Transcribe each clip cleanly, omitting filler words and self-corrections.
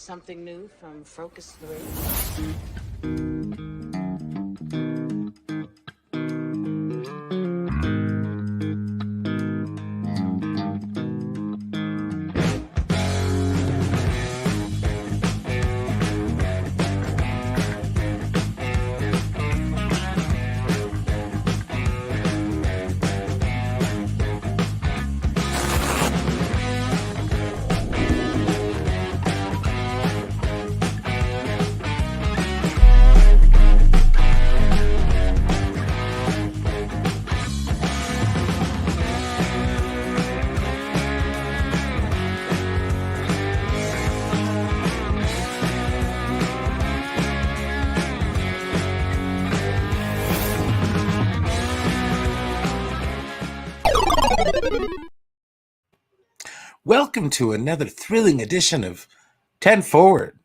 something new from Focus 3? Welcome to another thrilling edition of 10 Forward.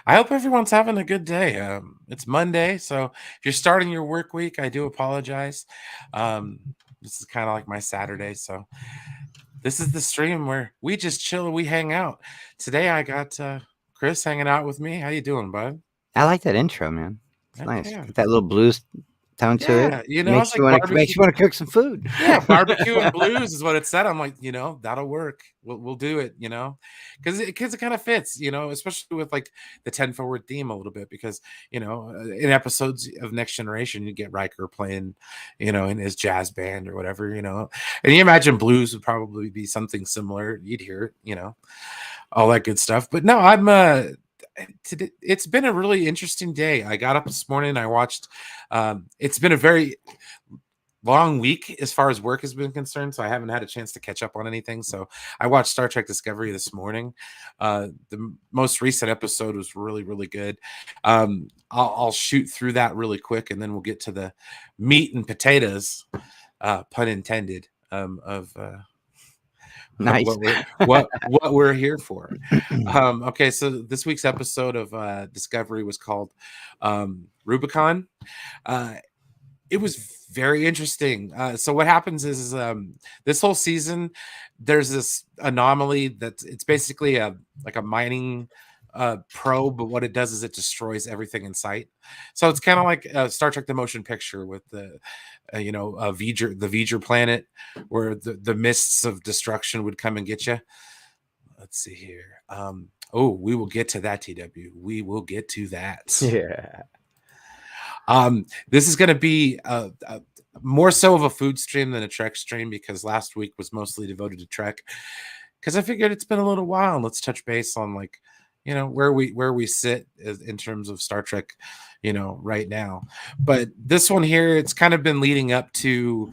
I hope everyone's having a good day. It's Monday, so if you're starting your work week, I do apologize. This is kind of like my Saturday, so this is the stream where we just chill and we hang out. Today I got Chris hanging out with me. How you doing, bud? I like that intro, man. It's nice. Yeah. Get that little blues tone to Yeah, it. you know, Makes you want to cook some food. Yeah, barbecue and blues is what it said. I'm like, that'll work. We'll do it, because it kind of fits, especially with like the 10 Forward theme a little bit, because in episodes of Next Generation, you get Riker playing, in his jazz band or whatever, and you imagine blues would probably be something similar. You'd hear it, all that good stuff. But no, today, it's been a really interesting day. I got up this morning. I watched. It's been a very long week as far as work has been concerned, so I haven't had a chance to catch up on anything. So I watched Star Trek Discovery this morning. The most recent episode was really, really good. I'll shoot through that really quick, and then we'll get to the meat and potatoes, pun intended, of. Nice. what we're here for. Okay, so this week's episode of Discovery was called Rubicon. It was very interesting. So what happens is this whole season, there's this anomaly that it's basically a mining probe, but what it does is it destroys everything in sight. So it's kind of like Star Trek: The Motion Picture with the the V'ger planet, where the mists of destruction would come and get you. Let's see here. We will get to that, TW. We will get to that. Yeah. This is going to be more so of a food stream than a Trek stream, because last week was mostly devoted to Trek. Because I figured it's been a little while, and let's touch base on where we sit in terms of Star Trek, right now. But this one here, it's kind of been leading up to,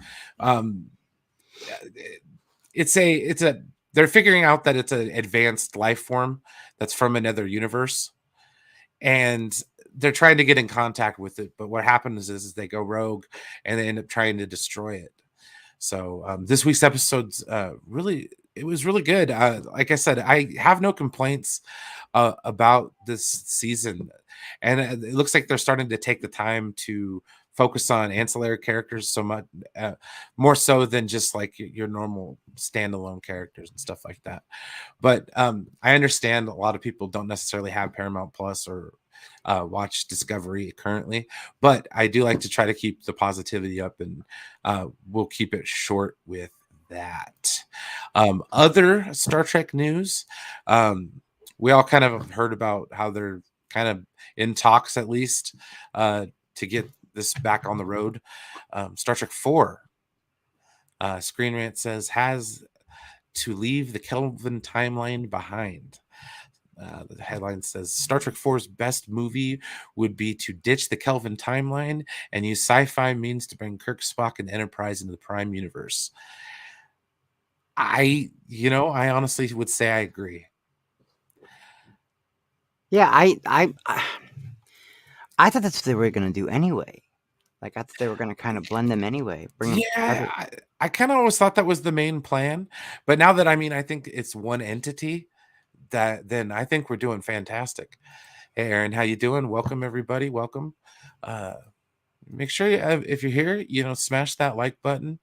they're figuring out that it's an advanced life form that's from another universe, and they're trying to get in contact with it. But what happens is they go rogue and they end up trying to destroy it. So this week's episode's it was really good. Like I said, I have no complaints about this season, and it looks like they're starting to take the time to focus on ancillary characters so much more so than just like your normal standalone characters and stuff like that. But I understand a lot of people don't necessarily have Paramount Plus or watch Discovery currently, but I do like to try to keep the positivity up, and we'll keep it short with that. Other Star Trek news, we all kind of heard about how they're kind of in talks, at least, to get this back on the road. Star Trek 4, Screen Rant says, has to leave the Kelvin timeline behind. The headline says Star Trek 4's best movie would be to ditch the Kelvin timeline and use sci-fi means to bring Kirk, Spock, and Enterprise into the Prime universe. I honestly would say I agree. Yeah, I thought that's what they were going to do anyway. Like, I thought they were going to kind of blend them anyway. I kind of always thought that was the main plan, but now that I think it's one entity, then I think we're doing fantastic. Hey, Aaron, how you doing? Welcome, everybody. Welcome. make sure you, if you're here, smash that like button,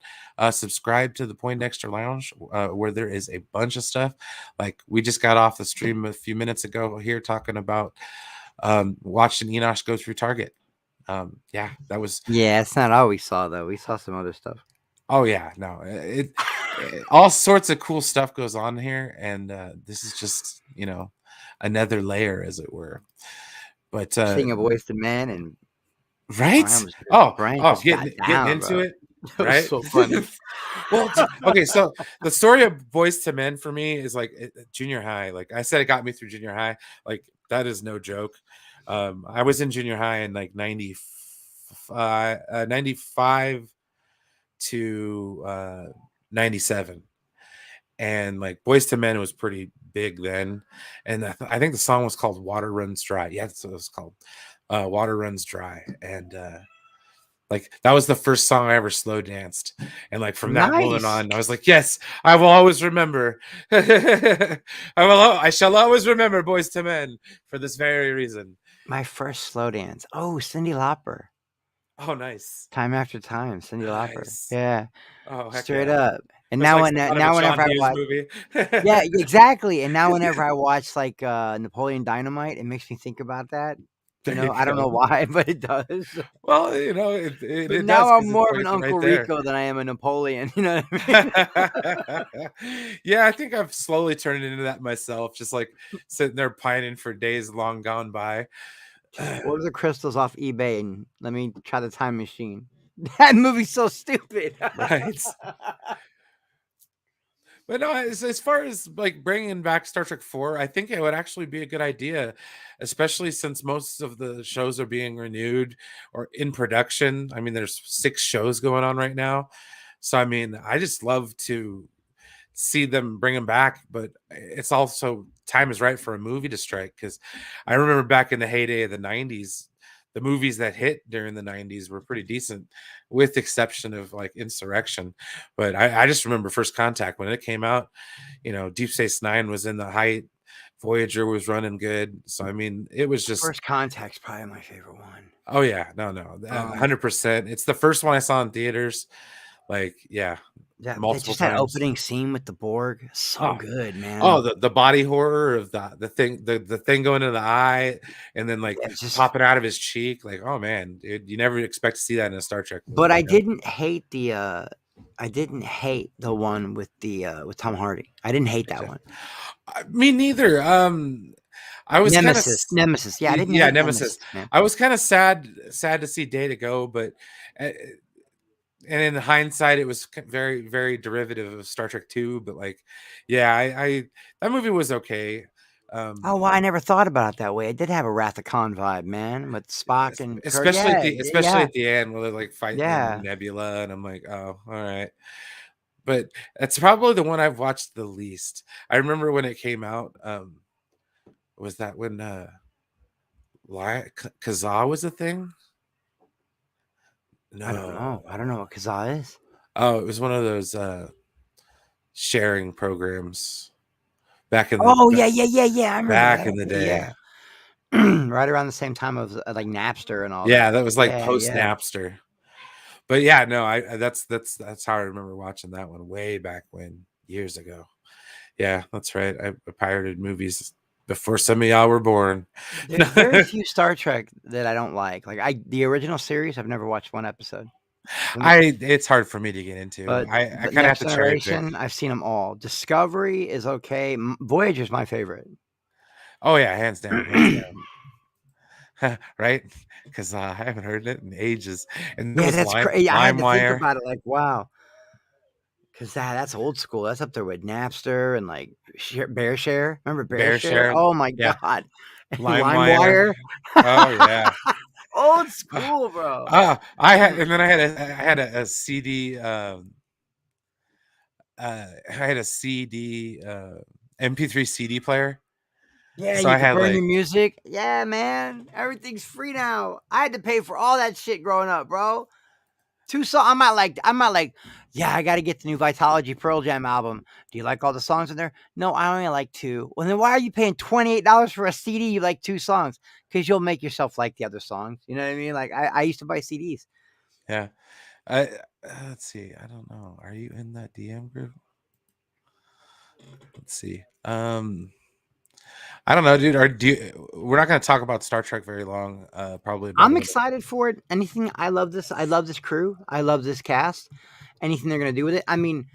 subscribe to the Poindexter Lounge, where there is a bunch of stuff. Like we just got off the stream a few minutes ago here talking about watching Enosh go through Target. Yeah, that was. Yeah, it's not all we saw though. We saw some other stuff. Oh yeah, no, all sorts of cool stuff goes on here, and this is just another layer, as it were. But Seeing a voice to man and right? Brian Oh, just got getting down, into bro. it, That was right? so funny. Well, okay, so the story of Boys to Men for me is like junior high. Like I said, it got me through junior high. Like that is no joke. I was in junior high in like 95 to 97, and like Boys to Men was pretty big then, and I think the song was called Water Runs Dry. Yeah, that's what it was called. Water Runs Dry. And like that was the first song I ever slow danced, and like from that moment Nice. on I was like, yes, I will always remember. I shall always remember Boys to Men for this very reason. My first slow dance. Oh, Cyndi Lauper. Oh, nice. Time After Time, Cyndi Lauper. Nice. Yeah. Oh, heck Straight yeah. up. And It was now, like some kind of a whenever John I Hughes watch, movie. yeah, exactly. And now whenever I watch like Napoleon Dynamite, it makes me think about that. There you I don't know go. why, but it does. Well, it But it now does, I'm 'cause more it's of an like right Uncle there. Rico than I am a Napoleon. You know what I mean? Yeah, I think I've slowly turned into that myself, just like sitting there pining for days long gone by. Order the crystals off eBay and let me try the time machine. That movie's so stupid. Right. But no, as far as like bringing back Star Trek 4, I think it would actually be a good idea, especially since most of the shows are being renewed or in production. I mean, there's 6 shows going on right now. So, I mean, I just love to see them bring them back, but it's also time is right for a movie to strike, because I remember back in the heyday of the 90s, the movies that hit during the 90s were pretty decent, with exception of like Insurrection. But I just remember First Contact when it came out. Deep Space Nine was in the height, Voyager was running good. So I mean, it was just First Contact's probably my favorite one. oh yeah, no, 100%. It's the first one I saw in theaters. Like, yeah, Yeah, multiple just that times. opening scene with the Borg, so good, man. Oh, the body horror of the thing, the thing going in the eye, and then like Yeah, just popping out of his cheek. Like, oh man, dude, you never expect to see that in a Star Trek movie. But I didn't hate the one with the with Tom Hardy. I didn't hate that one. Me neither. I was Nemesis. Yeah, I didn't hate Nemesis. man. I was kind of sad to see Data go, but and in hindsight, it was very, very derivative of Star Trek 2. But like, yeah, I that movie was okay. Oh, well, I never thought about it that way. It did have a Wrath of Khan vibe, man, with Spock and Kirk. especially Yeah, at the end where they're like fighting yeah. Nebula, and I'm like, oh, all right. But that's probably the one I've watched the least. I remember when it came out. Was that when Kazaa was a thing? No, I don't know. I don't know what Kazaa is. Oh, it was one of those sharing programs back in the Oh, yeah. I remember back that. in the day. Yeah. Right around the same time of like Napster and all that. Yeah, that was like Yeah, post yeah. Napster. But yeah, no, that's how I remember watching that one way back when, years ago. Yeah, that's right. I pirated movies before some of y'all were born. There's very few Star Trek that I don't like. Like the original series, I've never watched one episode. It's hard for me to get into. But I kind of have to cherry pick. I've seen them all. Discovery is okay. Voyager's my favorite. Oh yeah, hands down, hands down. Right? Because I haven't heard it in ages. And yeah, that's crazy. I had to think LimeWire. about it. Like, wow, because that's old school. That's up there with Napster and like BearShare. Remember BearShare? Oh my god, LimeWire. Oh yeah, old school, bro. I had a CD. I had a CD MP3 CD player. Yeah, so you I can had burn your music. Yeah, man, everything's free now. I had to pay for all that shit growing up, bro. 2 songs. I'm not like, yeah, I got to get the new Vitology Pearl Jam album. Do you like all the songs in there? No, I only like 2. Well, then why are you paying $28 for a CD? You like 2 songs because you'll make yourself like the other songs. You know what I mean? Like I used to buy CDs. Yeah. I let's see. I don't know. Are you in that DM group? Let's see. I don't know, dude. We're not going to talk about Star Trek very long. Probably about I'm another. excited for it. Anything. I love this. I love this crew. I love this cast. Anything they're gonna do with it. I mean,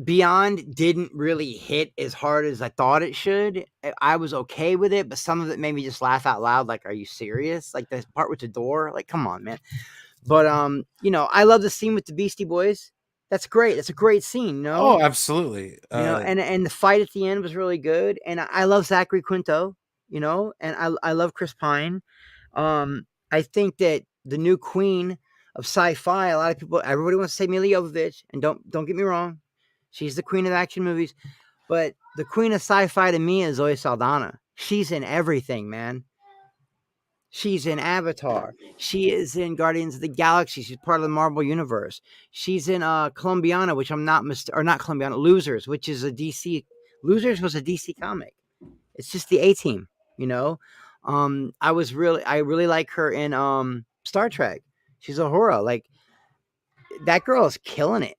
Beyond didn't really hit as hard as I thought it should. I was okay with it, but some of it made me just laugh out loud. Like, are you serious? Like the part with the door. Like, come on, man. But I love the scene with the Beastie Boys. That's great. That's a great scene. Oh, absolutely. And the fight at the end was really good. And I love Zachary Quinto. And I love Chris Pine. I think that the new queen of sci-fi, a lot of people, everybody wants to say Mila Jovovich, and don't get me wrong, she's the queen of action movies, but the queen of sci-fi to me is Zoe Saldana. She's in everything, man. She's in Avatar. She is in Guardians of the Galaxy. She's part of the Marvel Universe. She's in Columbiana, which I'm not or not Columbiana, Losers, which is a DC. Losers was a DC comic. It's just the A Team, you know. I really like her in Star Trek. She's a horror. Like that girl is killing it.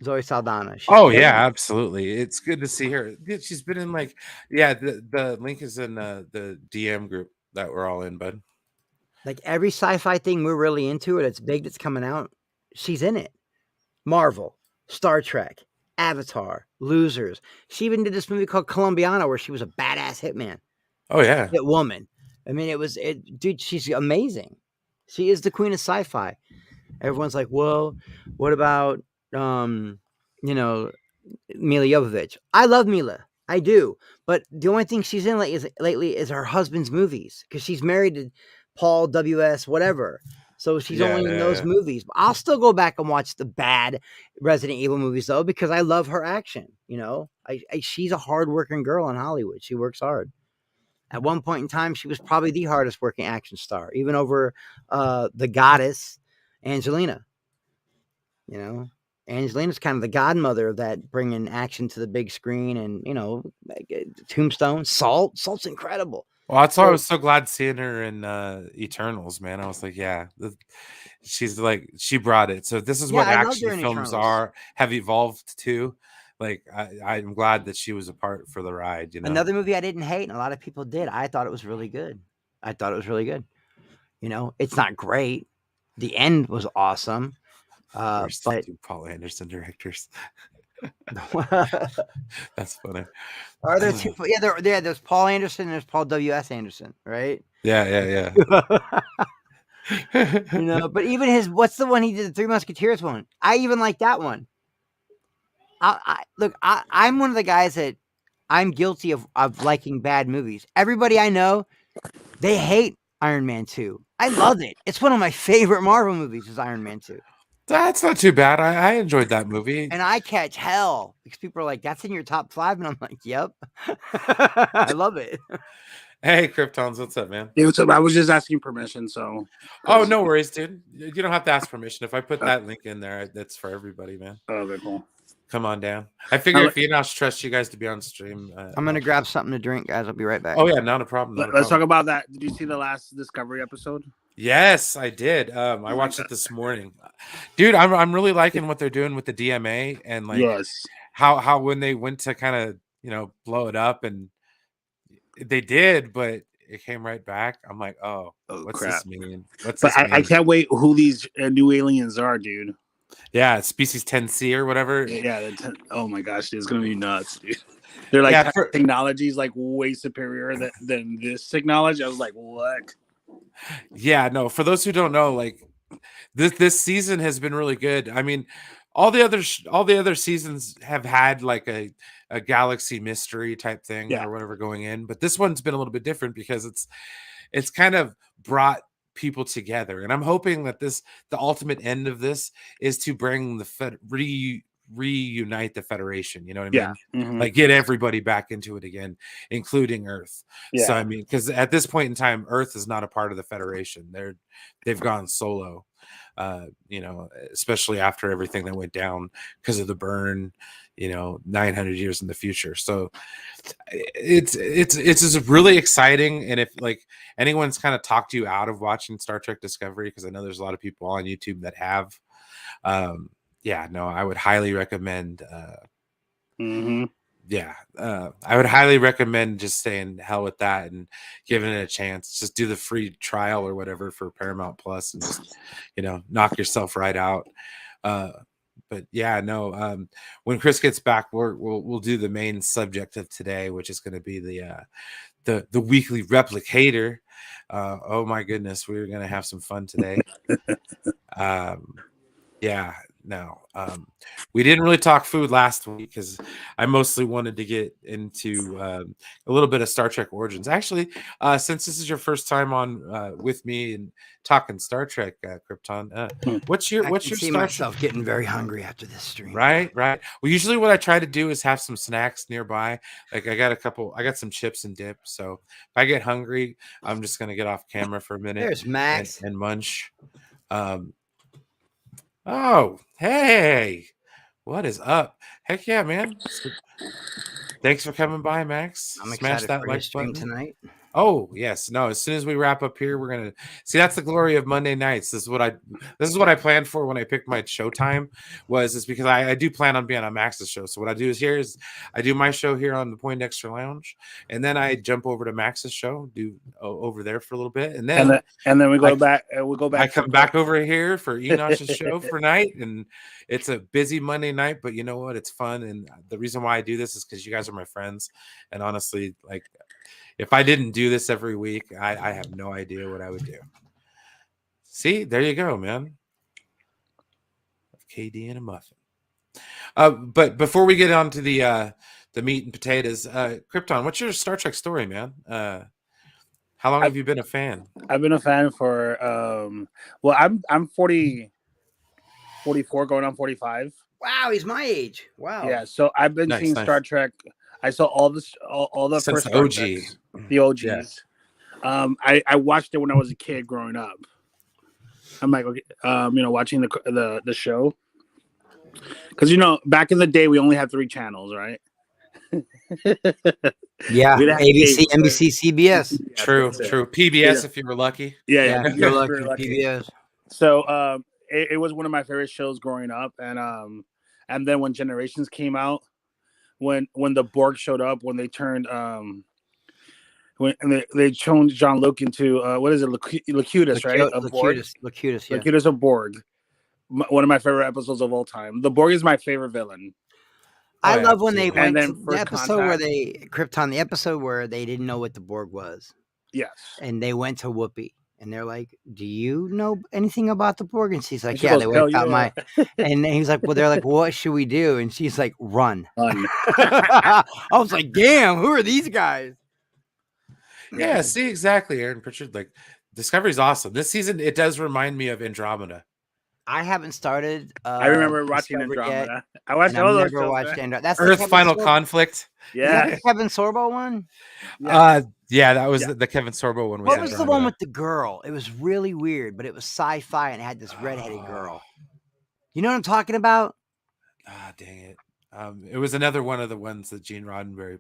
Zoe Saldana. She's Oh killing yeah, it. absolutely. It's good to see her. She's been in the link is in the DM group that we're all in, bud. Like every sci-fi thing we're really into, that's big, that's coming out, she's in it. Marvel, Star Trek, Avatar, Losers. She even did this movie called Columbiana where she was a badass hitman. Oh yeah. Hit woman. I mean, dude, she's amazing. She is the queen of sci-fi. Everyone's like, well, what about Mila Jovovich? I love Mila. I do. But the only thing she's in lately is her husband's movies because she's married to Paul W.S. whatever. So she's only in those movies. But I'll still go back and watch the bad Resident Evil movies though because I love her action. She's a hardworking girl in Hollywood. She works hard. At one point in time, she was probably the hardest working action star, even over the goddess Angelina. Angelina's kind of the godmother of that, bringing action to the big screen. And Tombstone, Salt's incredible. Well, that's why I was so glad seeing her in Eternals, man. I was like, yeah, she's like, she brought it. So this is what action films have evolved to. Like, I'm glad that she was a part for the ride. Another movie I didn't hate, and a lot of people did. I thought it was really good. It's not great. The end was awesome. But Paul Anderson directors. That's funny. Are there two? Yeah, there's Paul Anderson and there's Paul W.S. Anderson, right? Yeah. But even what's the one he did, the Three Musketeers one? I even like that one. I'm one of the guys that I'm guilty of liking bad movies. Everybody I know, they hate Iron Man 2. I love it. It's one of my favorite Marvel movies is Iron Man 2. That's not too bad. I enjoyed that movie. And I catch hell because people are like, that's in your top 5. And I'm like, yep. I love it. Hey, Kryptons, what's up, man? Hey, what's up? I was just asking permission, so. Oh, no worries, dude. You don't have to ask permission. If I put that link in there, that's for everybody, man. Oh, very cool. Come on down. I figure if you not trust you guys to be on stream. I'm going to grab something to drink, guys. I'll be right back. Oh, yeah, not a problem. Let's talk about that. Did you see the last Discovery episode? Yes, I did. I watched it this morning. Dude, I'm really liking what they're doing with the DMA and like how when they went to kind of, blow it up and they did, but it came right back. I'm like, oh what's crap. This mean? I can't wait who these new aliens are, dude. Yeah, species 10C or whatever. Yeah, oh my gosh, dude, it's gonna be nuts, dude. They're like technology's like way superior than this technology. I was like, what? Yeah, no, for those who don't know, like this season has been really good. I mean, all the other seasons have had like a galaxy mystery type thing or whatever going in, but this one's been a little bit different because it's kind of brought people together, and I'm hoping that the ultimate end of this is to bring reunite the Federation. You know what I Yeah. mean? Mhm. Like get everybody back into it again, including Earth. Yeah. So I mean, because at this point in time, Earth is not a part of the Federation. They've gone solo. You know, especially after everything that went down because of the burn, you know, 900 years in the future. So it's just really exciting. And if like anyone's kind of talked you out of watching Star Trek Discovery, because I know there's a lot of people on YouTube that have, yeah, no, I would highly recommend. I would highly recommend just saying hell with that and giving it a chance. Just do the free trial or whatever for Paramount Plus and just, you know, knock yourself right out. But yeah, no, when Chris gets back, we'll do the main subject of today, which is going to be the weekly replicator. Oh my goodness, we're going to have some fun today. Yeah, no, we didn't really talk food last week because I mostly wanted to get into a little bit of Star Trek Origins. Actually, since this is your first time on with me and talking Star Trek, Krypton, what's your see Star myself getting very hungry after this stream. Right. Well, usually what I try to do is have some snacks nearby. Like I got some chips and dip. So if I get hungry, I'm just gonna get off camera for a minute. There's Max and munch. Oh, hey, what is up? Heck yeah, man. Thanks for coming by, Max. I'm Smash excited that for your like stream button tonight. Oh yes, no. As soon as we wrap up here, we're gonna see. That's the glory of Monday nights. This is what I planned for when I picked my show time. Is because I do plan on being on Max's show. So what I do is I do my show here on the Poindexter Lounge, and then I jump over to Max's show, do over there for a little bit, and then we go back. We go back. I come back over here for Enosh's show for night, and it's a busy Monday night. But you know what? It's fun, and the reason why I do this is because you guys are my friends, and honestly, like. If I didn't do this every week, I have no idea what I would do. See, there you go, man. KD and a muffin. But before we get on to the meat and potatoes, Krypton, what's your Star Trek story, man? How long have you been a fan? I've been a fan for I'm 44 going on 45. Wow, he's my age. Wow. Yeah, so I've been seeing Star Trek. I saw all the since first the OG. Treks, the OGs. Yeah. I watched it when I was a kid growing up. I'm like, okay, watching the show, because back in the day we only had 3 channels, right? Yeah, ABC, NBC, CBS. True. PBS if you were lucky. Yeah, if you're lucky. PBS. So it was one of my favorite shows growing up, and then when Generations came out. When the Borg showed up, when they turned when they changed Jean-Luc into what is it, Locutus, right? Locutus, yeah. Locutus of Borg. One of my favorite episodes of all time. The Borg is my favorite villain. I love when they went to the episode where the episode where they didn't know what the Borg was. Yes. And they went to Whoopi. And they're like, "Do you know anything about the Borg?" And she's like, "Yeah." They wiped out my. And he's like, "Well," they're like, "What should we do?" And she's like, "Run." I was like, "Damn, who are these guys?" Yeah, see, exactly, Aaron Pritchard. Like, Discovery's awesome. This season, it does remind me of Andromeda. I haven't started. I remember watching Andromeda. Yet, I watched all those shows. Watched Andromeda. That's Earth Final Conflict. Yeah, is that the Kevin Sorbo one. Yeah, that was the Kevin Sorbo one. What was the one with the girl? It was really weird, but it was sci-fi and it had this redheaded girl. You know what I'm talking about? Ah, dang it. It was another one of the ones that Gene Roddenberry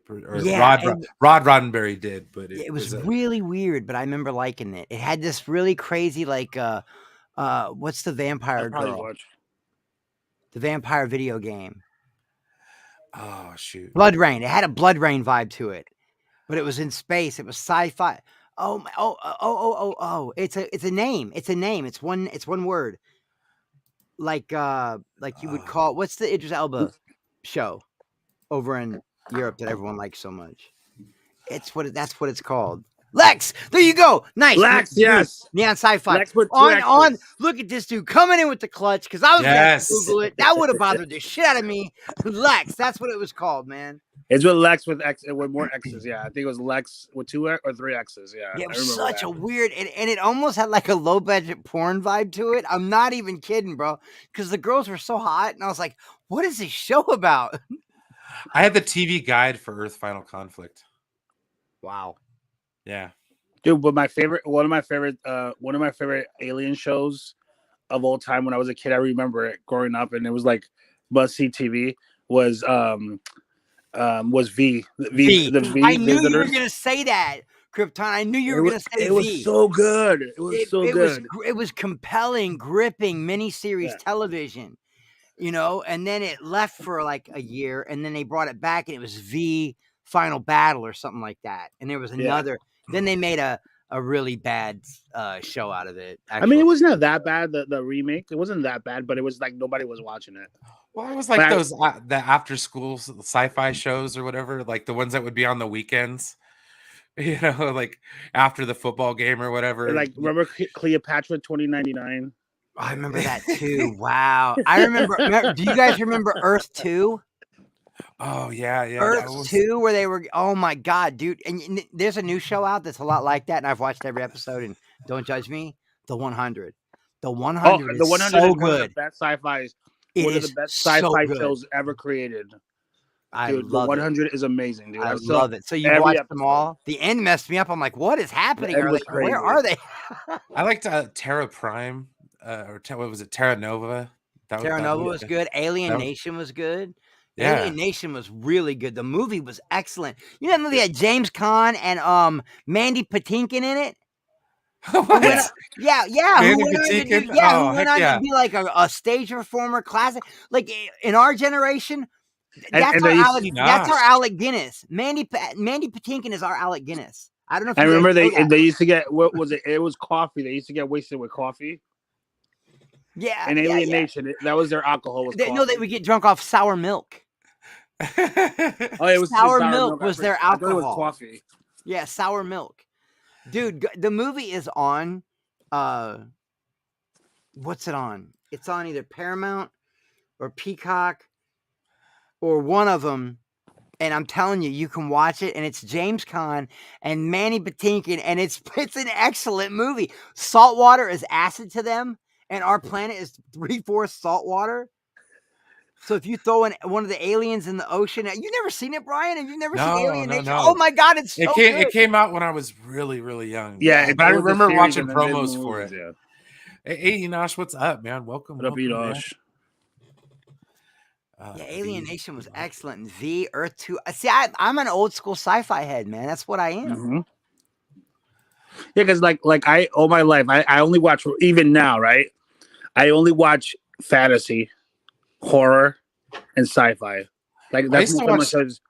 Rod Roddenberry did, but it was really weird. But I remember liking it. It had this really crazy, like, what's the vampire girl? The vampire video game. Oh shoot! Blood Rain. It had a Blood Rain vibe to it, but it was in space. It was sci-fi. It's a name. It's a name. It's one word. Like you would call. What's the Idris Elba show over in Europe that everyone likes so much? That's what it's called. Lex, there you go. Nice. Lex, yes. Neon Sci-Fi. Lex on. Look at this dude coming in with the clutch because I was going to Google it. That would have bothered the shit out of me. Lex, that's what it was called, man. It's with Lex with more X's. Yeah, I think it was Lex with 2 or 3 X's. Yeah, Yeah, it I was remember such that. a weird, and it almost had like a low budget porn vibe to it. I'm not even kidding, bro, because the girls were so hot, and I was like, "What is this show about?" I had the TV guide for Earth Final Conflict. Wow. Yeah. Dude, but one of my favorite alien shows of all time when I was a kid. I remember it growing up, and it was like must see TV. Was V V. the V I knew you were Visitors. gonna say that, Krypton. I knew you were gonna say It was V. so good. It was so good. It was compelling, gripping miniseries Yeah. television, you know. And then it left for like a year, and then they brought it back, and it was V Final Battle or something like that. And there was another. Then they made a really bad show out of it. I mean, it wasn't that bad. The remake, it wasn't that bad, but it was like nobody was watching it. Well, it was like those the after school sci-fi shows or whatever, like the ones that would be on the weekends. You know, like after the football game or whatever. Like remember Cleopatra 2099? I remember that too. Wow. I remember. Do you guys remember Earth 2? Oh yeah. Earth 2, where they were. Oh my god, dude! And there's a new show out that's a lot like that, and I've watched every episode. And don't judge me. The 100. The 100 the 100 so is good. one of the best sci-fi. One of the best sci-fi shows ever created. I dude, love the 100 is amazing, dude. I love it. So you watched them all. The end messed me up. I'm like, what is happening? Where are they? I liked Terra Prime, or what was it? Terra Nova. Terra Nova was good. Alien Nation was good. Yeah. Alien Nation was really good. The movie was excellent. You know that movie had James Caan and Mandy Patinkin in it? What? Yeah. Mandy Patinkin? Who went on to be like a stage performer, classic. Like in our generation, that's our Alec Guinness. Mandy Patinkin is our Alec Guinness. I don't know if I remember they used to get, what was it? It was coffee. They used to get wasted with coffee. Yeah. And Alien Nation, that was their alcohol. They would get drunk off sour milk. It was sour milk was their alcohol. I thought it was coffee. Yeah, sour milk. Dude, the movie is on what's it on? It's on either Paramount or Peacock or one of them. And I'm telling you, you can watch it, and it's James Caan and Mandy Patinkin, and it's an excellent movie. Salt water is acid to them, and our planet is 3/4 salt water. So if you throw in one of the aliens in the ocean, you've never seen it, Brian? Have you never seen Alien Nation? No. Oh my God, it's so good. It came out when I was really, really young. Yeah, but I remember watching promos for it. Yeah. Hey, Enosh, what's up, man? Welcome. What up, Enosh? Alien Nation was excellent. And V, Earth 2. See, I'm an old school sci-fi head, man. That's what I am. Mm-hmm. Yeah, because like I all my life, I only watch, even now, right? I only watch fantasy, horror, and sci-fi. Like that's what shows.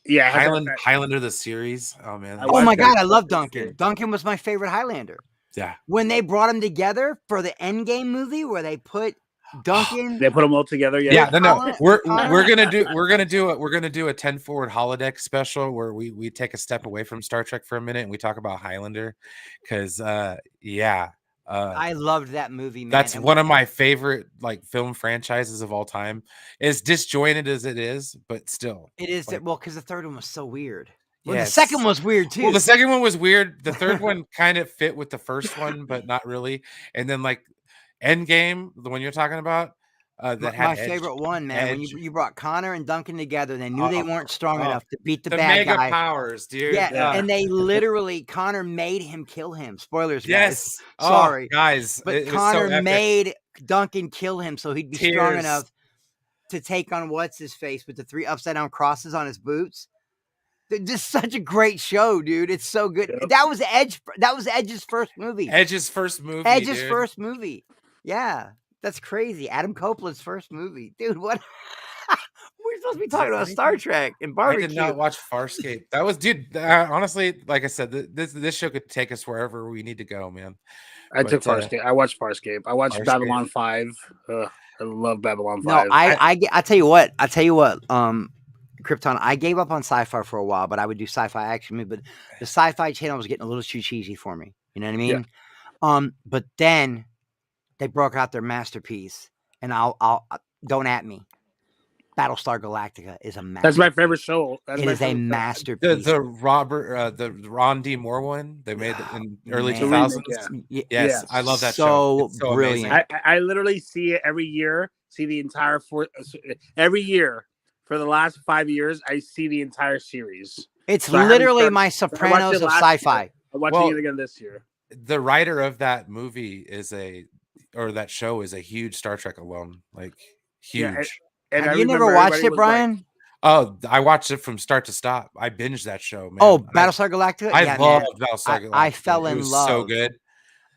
Yeah, Highlander the series. Oh man. Oh my God, I love Duncan. Duncan was my favorite Highlander. Yeah. When they brought them together for the Endgame movie, where they put Duncan, they put them all together. Yeah. No. We're gonna do a 10 forward holodeck special where we take a step away from Star Trek for a minute and we talk about Highlander, because I loved that movie, man. That's one of my favorite like film franchises of all time. As disjointed as it is, but still. It is because the third one was so weird. Well, the second one was weird too. Well, the second one was weird. The third one kind of fit with the first one, but not really. And then like Endgame, the one you're talking about, that had my favorite one, man. When you brought Connor and Duncan together, they knew they weren't strong enough to beat the bad mega guy. powers, dude. Yeah, and they literally Connor made him kill him. Spoilers, guys. Yes, sorry, guys. But Connor made Duncan kill him so he'd be strong enough to take on what's his face with the 3 upside down crosses on his boots. Just such a great show, dude. It's so good. Yep. That was Edge's first movie. Edge's first movie. Yeah. That's crazy. Adam Copeland's first movie. Dude, what? We're supposed to be talking about Star Trek and barbecue. I did not watch Farscape. That was, dude, honestly, like I said, this show could take us wherever we need to go, man. I took Farscape. I watched Farscape. I watched Babylon 5. I love Babylon 5. No, I tell you what, Krypton, I gave up on sci-fi for a while, but I would do sci-fi action movie. But the Sci-Fi Channel was getting a little too cheesy for me. You know what I mean? Yeah. But then they broke out their masterpiece, and I'll don't at me. Battlestar Galactica is a masterpiece. That's my favorite show. That's It my is a favorite show. masterpiece. The Ron D. Moore one they made in early Man. 2000s. Yeah. Yes, I love that show. It's so brilliant. amazing. I literally see it every year. See the entire every year for the last 5 years. I see the entire series. It's So I haven't literally started- my I watched Sopranos it of last sci-fi. year. I'm watching it again this year. The writer of that movie that show is a huge Star Trek alum, like huge. Yeah, and Have I you never remember watched everybody it, was Brian? Oh, I watched it from start to stop. I binged that show, man. Oh, Battlestar Galactica? I Yeah, love man. Battlestar Galactica. I fell in It was love. so good.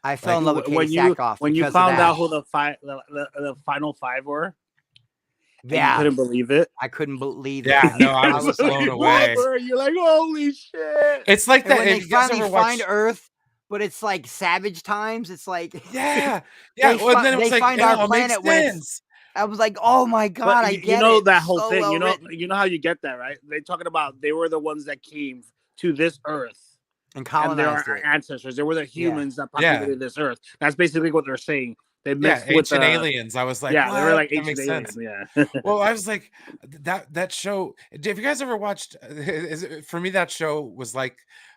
I fell in love with when Katie you Sackhoff when you because of found that. out who the final five were. And Yeah, you couldn't believe it. I couldn't believe Yeah, it. no, I was blown away. You're like, holy shit! It's like And that. when they if you guys finally ever find watched- Earth, but it's like savage times. It's like yeah. They Well, then it was they like, find it our all makes planet when it's- sense. I was like, oh my god, But I you get know it. that whole So thing. well written. You know how you get that, right? They're talking about they were the ones that came to this Earth. And And colonized they're our it. ancestors. They were the humans that Yeah. populated this Earth. That's basically what they're saying. They Yeah, mixed with ancient aliens. I was like, yeah, they were what? like That ancient makes aliens. sense. Yeah. Well, I was like, that show. Have you guys ever watched? For me, that show was like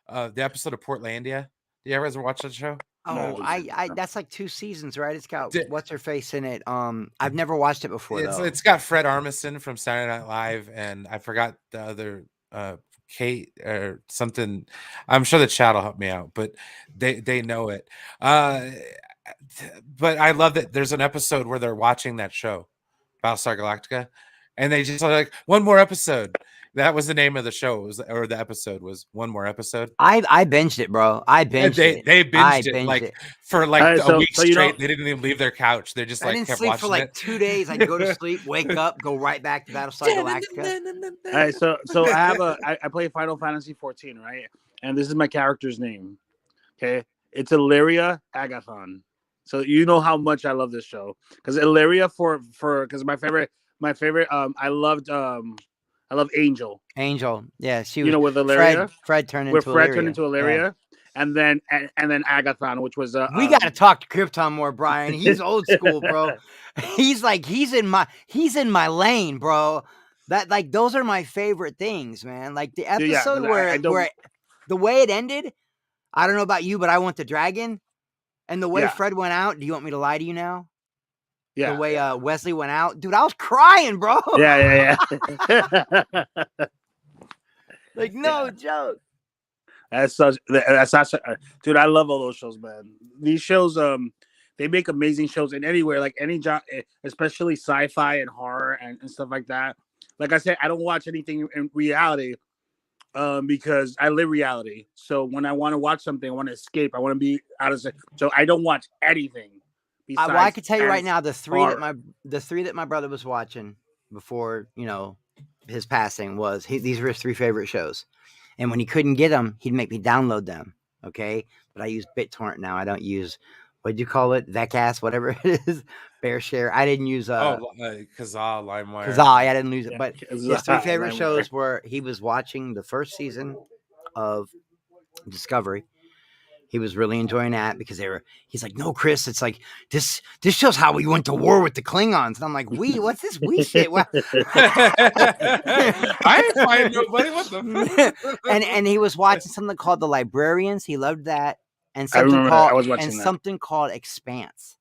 the episode of Portlandia. Did you ever watch that show? Oh, No. I that's like 2 seasons, right? It's got Did- what's her face in it. I've never watched it before though. It's got Fred Armisen from Saturday Night Live, and I forgot the other Kate or something. I'm sure the chat will help me out, but they know it. But I love that there's an episode where they're watching that show, Battlestar Galactica, and they just are like, one more episode. That was the name of the show, or the episode was one more episode. I binged it, bro. I binged it. They I binged it binged like it. for like Alright, a so- week so you straight. know- They didn't even leave their couch. They just I like didn't kept sleep watching for like it. 2 days. I'd go to sleep, wake up, go right back to Battlestar Galactica. All right, so I play Final Fantasy 14, right? And this is my character's name. Okay, it's Illyria Agathon. So you know how much I love this show because Illyria because my favorite I love Angel. Angel, yeah, she was. You know, with Illyria, Fred turned where into Fred Illyria. turned into Illyria, and then Agathon, which was We got to talk to Krypton more, Brian. He's old school, bro. He's in my lane, bro. That like those are my favorite things, man. Like the Dude, yeah, episode but where don't- where the way it ended. I don't know about you, but I want the dragon, and the way Yeah. Fred went out. Do you want me to lie to you now? yeah, The way Wesley went out, dude. I was crying, bro. yeah. Like no joke. That's such, dude. I love all those shows, man. These shows, they make amazing shows in anywhere, like any genre, especially sci-fi and horror and stuff like that. Like I said, I don't watch anything in reality, because I live reality. So when I want to watch something, I want to escape. I want to be out of. So I don't watch anything. Well, I can tell you right besides now, the three that my brother was watching before, his passing these were his 3 favorite shows. And when he couldn't get them, he'd make me download them. Okay. But I use BitTorrent now. I don't use, what'd you call it? Vecas, whatever it is. BearShare. I didn't use Kazaa, LimeWire. Kazaa. I didn't lose it. Yeah, But Kazaa, his 3 favorite LimeWire. shows were he was watching the first season of Discovery. He was really enjoying that because he's like, no, Chris, it's like this shows how we went to war with the Klingons. And I'm like, what's this shit? What? I ain't fighting nobody. What the fuck? and he was watching something called The Librarians. He loved that. And I something remember that. I called was watching that. something called Expanse.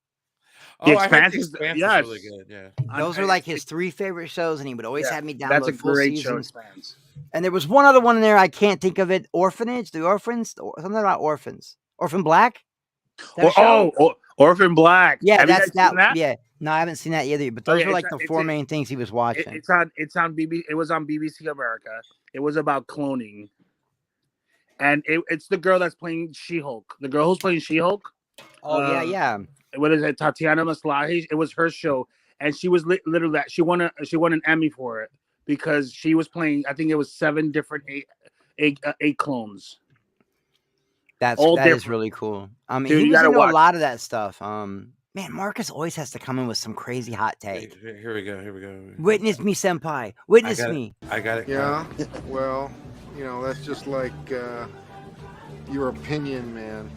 Oh, I heard Expanse The is- Expanse yes. is really good. Yeah. Those are like his 3 favorite shows, and he would always Yeah, have me download That's a full great show. seasons. Expanse. And there was one other one in there I can't think of it. Orphanage, the Orphans, something about orphans. Orphan Black. That show? Orphan Black. Yeah, Have you that's guys that. seen that. Yeah, no, I haven't seen that either. But Oh, those yeah, were like it's- the it's 4 a- main things he was watching. It's on BBC. It was on BBC America. It was about cloning, and it's the girl that's playing She-Hulk. The girl who's playing She-Hulk. yeah. What is it? Tatiana Maslany. It was her show, and she was literally that. She won an Emmy for it because she was playing. I think it was 7 different eight clones. That all is different. really cool. I mean, Dude, he you was gotta into a watch lot of that stuff. Man, Marcus always has to come in with some crazy hot take. Here we go. Witness me, senpai. Witness me. I got it. Yeah, well, that's just like your opinion, man.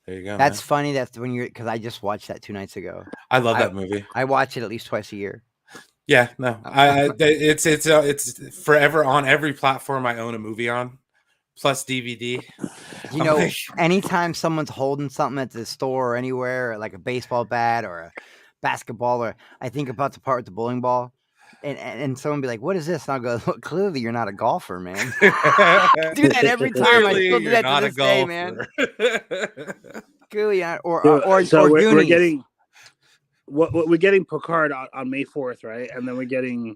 There you go. That's man. funny. That's when you're because I just watched that 2 nights ago. I love that movie. I watch it at least twice a year. Yeah, no, it's forever on every platform I own a movie on, plus DVD. You I'm know, like, anytime someone's holding something at the store or anywhere, like a baseball bat or a basketball, or I think about the part with the bowling ball, and someone be like, "What is this?" And I'll go, "Look, clearly you're not a golfer, man." I do that every time. I clearly still do you're that to not a this day, man. golfer. Clearly, or So we're Goonies. getting we're getting Picard on May 4th, right? And then we're getting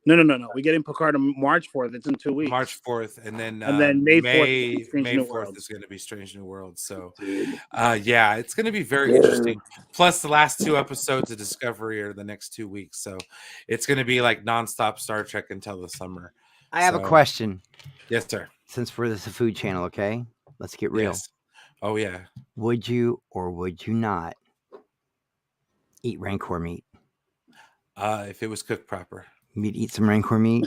no. We're getting Picard on March 4th. It's in 2 weeks. March 4th, and then May 4th, Strange May New 4th World. is going to be Strange New World. So, Dude. yeah, it's going to be very interesting. Plus, the last 2 episodes of Discovery are the next 2 weeks, so it's going to be like nonstop Star Trek until the summer. I have a question. Yes, sir. Since we're this a food channel, okay, let's get real. Yes. Oh yeah. Would you or would you not eat Rancor meat? If it was cooked proper. You'd eat some Rancor meat.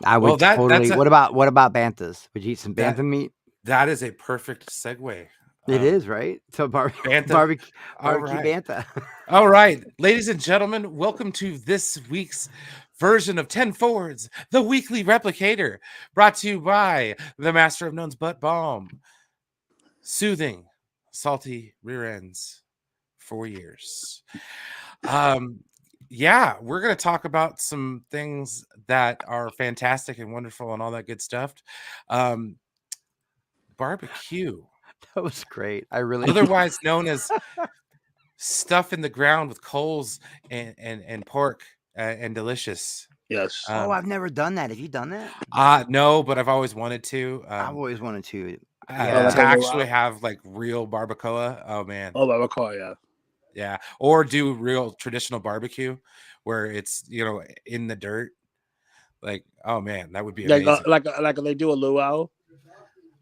I would Well, totally. What about banthas? Would you eat some bantha meat? That is a perfect segue. It is, right? So Bantha. barbecue All right. bantha. All right, ladies and gentlemen, welcome to this week's version of 10 Forwards, the weekly replicator, brought to you by the Master of None's Butt Balm. Soothing, salty rear ends for years. Yeah, we're going to talk about some things that are fantastic and wonderful and all that good stuff. Barbecue. That was great. I really Otherwise known as stuff in the ground with coals and pork and delicious. Yes. I've never done that. Have you done that? No, but I've always wanted to. I've always wanted to. To Yeah. have like real barbacoa. Oh man. Oh, barbacoa, yeah. Yeah, or do real traditional barbecue where it's in the dirt. Like, oh man, that would be amazing. Like they do a luau.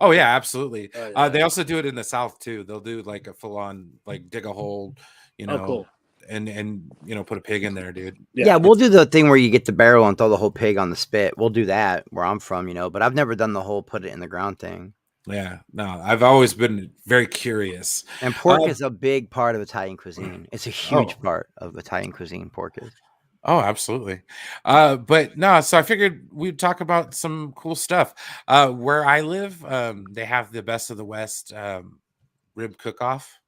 Oh yeah, absolutely. Oh, yeah. They also do it in the South too. They'll do like a full on like dig a hole, cool. and put a pig in there, dude. Yeah, we'll do the thing where you get the barrel and throw the whole pig on the spit. We'll do that where I'm from, but I've never done the whole put it in the ground thing. Yeah, no, I've always been very curious. And pork is a big part of Italian cuisine. It's a huge part of Italian cuisine. Pork is. Oh, absolutely. But no, so I figured we'd talk about some cool stuff. Where I live, they have the Best of the West rib cook-off.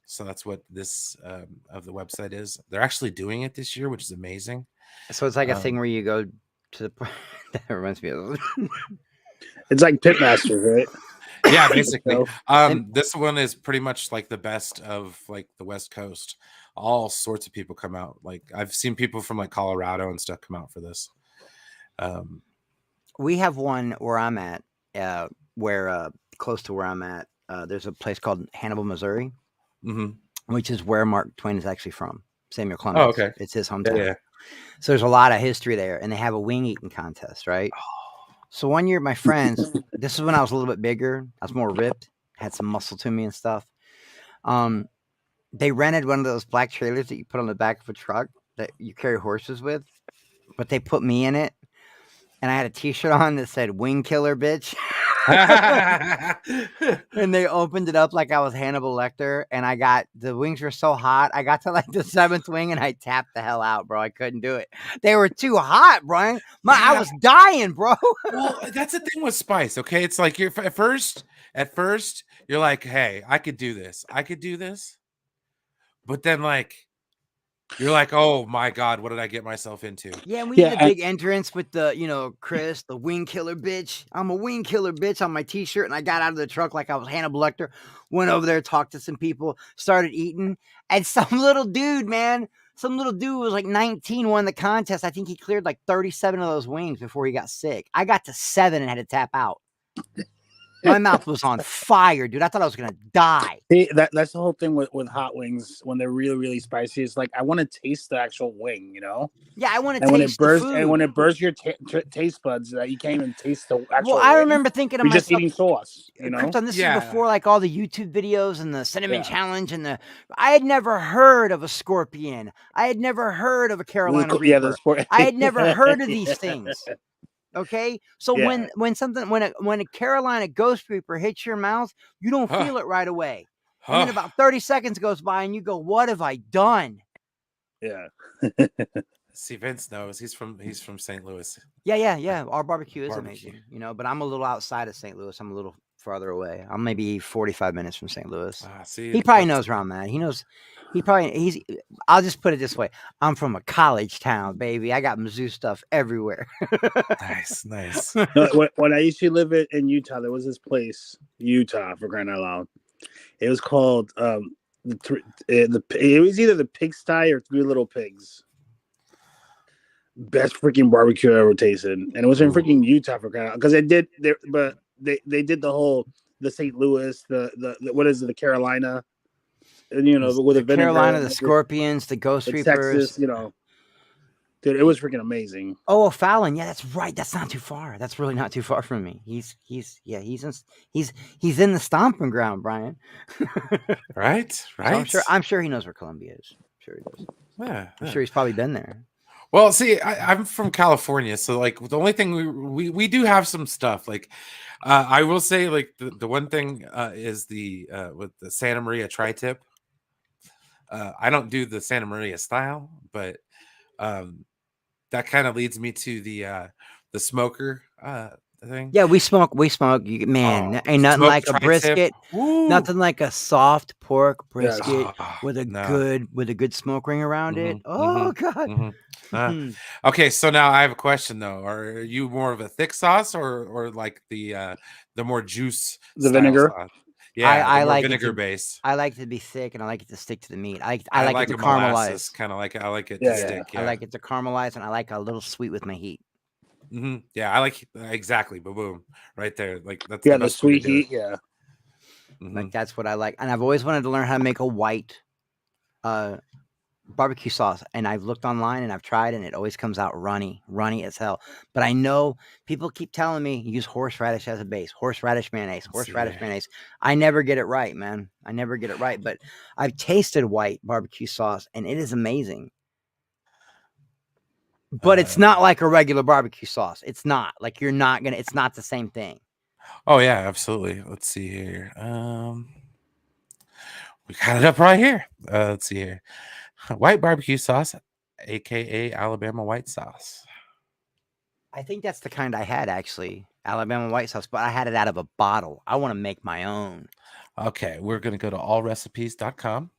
So that's what this of the website is. They're actually doing it this year, which is amazing. So it's like a thing where you go to the. That reminds me of. It's like Pitmaster, right? Yeah, basically. This one is pretty much like the best of like the West Coast. All sorts of people come out. Like I've seen people from like Colorado and stuff come out for this. We have one where I'm at, where close to where I'm at, there's a place called Hannibal, Missouri, which is where Mark Twain is actually from. Samuel Clemens. Oh, okay. It's his hometown. Yeah. So there's a lot of history there, and they have a wing eating contest, right? So one year, my friends, this is when I was a little bit bigger. I was more ripped, had some muscle to me and stuff. They rented one of those black trailers that you put on the back of a truck that you carry horses with, but they put me in it, and I had a T-shirt on that said "Wing Killer, bitch." And they opened it up like I was Hannibal Lecter, and the wings were so hot. I got to like the 7th wing, and I tapped the hell out, bro. I couldn't do it. They were too hot, Brian. I was dying, bro. Well, that's the thing with spice. Okay, it's like you're at first you're like, hey, I could do this. But then like you're like, oh my God, what did I get myself into? Yeah, and we did a big entrance with the, Chris, the wing killer bitch. I'm a wing killer bitch on my T-shirt, and I got out of the truck like I was Hannibal Lecter, went over there, talked to some people, started eating, and some little dude was like 19, won the contest. I think he cleared like 37 of those wings before he got sick. I got to 7 and had to tap out. My mouth was on fire, dude. I thought I was gonna die. See, that's the whole thing with hot wings when they're really, really spicy. It's like I want to taste the actual wing, Yeah, I want to taste when it bursts, the food. And when it bursts your taste buds, you can't even taste the actual. Well, I remember thinking to myself, just eating sauce. Krypton, this is before like all the YouTube videos and the cinnamon challenge and I had never heard of a scorpion. I had never heard of a Carolina Reaper. I had never heard of these things. Okay, so Yeah. when a Carolina Ghost Reaper hits your mouth, you don't Huh. feel it right away, and Huh. then about 30 seconds goes by, and you go, "What have I done?" Yeah. See, Vince knows. He's from St. Louis. Yeah. Our barbecue is Barbecue. amazing, but I'm a little outside of St. Louis. I'm a little farther away. I'm maybe 45 minutes from St. Louis. See, He probably that's knows where I'm at. He knows. He's. I'll just put it this way: I'm from a college town, baby. I got Mizzou stuff everywhere. nice. When I used to live in Utah, there was this place, Utah, for crying out loud. It was called it was either the Pigsty or Three Little Pigs. Best freaking barbecue I ever tasted, and it was in freaking Utah for crying out, because they did the whole the St. Louis, the what is it, the Carolina, and with the vinegar, Carolina, the Scorpions, the Ghost the Reapers. Texas, dude, it was freaking amazing. Oh, Fallon, yeah, that's right. That's not too far. That's really not too far from me. He's in the stomping ground, Brian. Right. So I'm sure he knows where Columbia is. I'm sure he does. Yeah. I'm sure he's probably been there. Well, see, I'm from California, so like the only thing we do have some stuff. Like, I will say, like the one thing is the with the Santa Maria tri-tip. I don't do the Santa Maria style, but that kind of leads me to the smoker thing. Yeah, we smoke. Man, ain't nothing like a brisket. Nothing like a soft pork brisket with a good smoke ring around it. Oh God. Okay, so now I have a question though. Are you more of a thick sauce or like the more juice, the vinegar? Sauce? Yeah, I like vinegar base. I like it to be thick, and I like it to stick to the meat. I like it to caramelize. caramelize. Kind of like I like it to stick. Yeah. I like it to caramelize, and I like a little sweet with my heat. Yeah, I like exactly. Boom, right there. Like that's the sweet heat. Yeah, like that's what I like, and I've always wanted to learn how to make a white barbecue sauce, and I've looked online and I've tried, and it always comes out runny as hell. But I know people keep telling me use horseradish as a base, horseradish mayonnaise. I never get it right, man. I never get it right, but I've tasted white barbecue sauce, and it is amazing. But it's not like a regular barbecue sauce. It's not like it's not the same thing. Oh yeah, absolutely. Let's see here. We got it up right here. Let's see here. White barbecue sauce, aka Alabama white sauce. I think that's the kind I had, actually, Alabama white sauce, but I had it out of a bottle. I want to make my own. Okay, we're gonna go to allrecipes.com.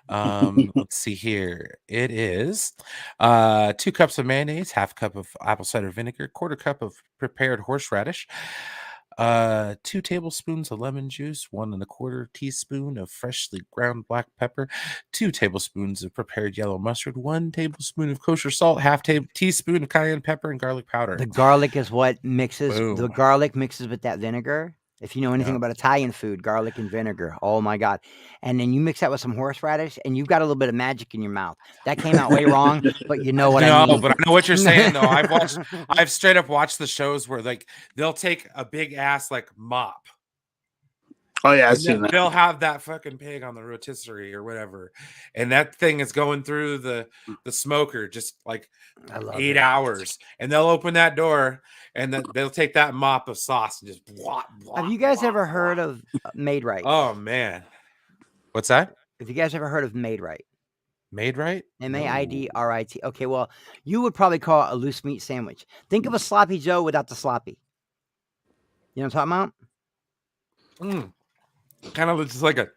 Let's see here. It is 2 cups of mayonnaise, half cup of apple cider vinegar, quarter cup of prepared horseradish, 2 tablespoons of lemon juice, 1 1/4 teaspoon of freshly ground black pepper, 2 tablespoons of prepared yellow mustard, 1 tablespoon of kosher salt, half teaspoon of cayenne pepper, and garlic powder. The garlic is what mixes. Boom. The garlic mixes with that vinegar. If you know anything about Italian food, garlic and vinegar. Oh my God. And then you mix that with some horseradish, and you've got a little bit of magic in your mouth. That came out way wrong, but you know what I mean. But I know what you're saying though. I've straight up watched the shows where like they'll take a big ass like mop. Oh yeah, I've seen that. They'll have that fucking pig on the rotisserie or whatever, and that thing is going through the smoker just like 8 hours, and they'll open that door and then they'll take that mop of sauce and just Have you guys ever heard of Made Right? Oh man, what's that? Have you guys ever heard of Made Right? Made Right? MAIDRIT. Okay, well, you would probably call it a loose meat sandwich. Think of a sloppy Joe without the sloppy. You know what I'm talking about? Kind of just like a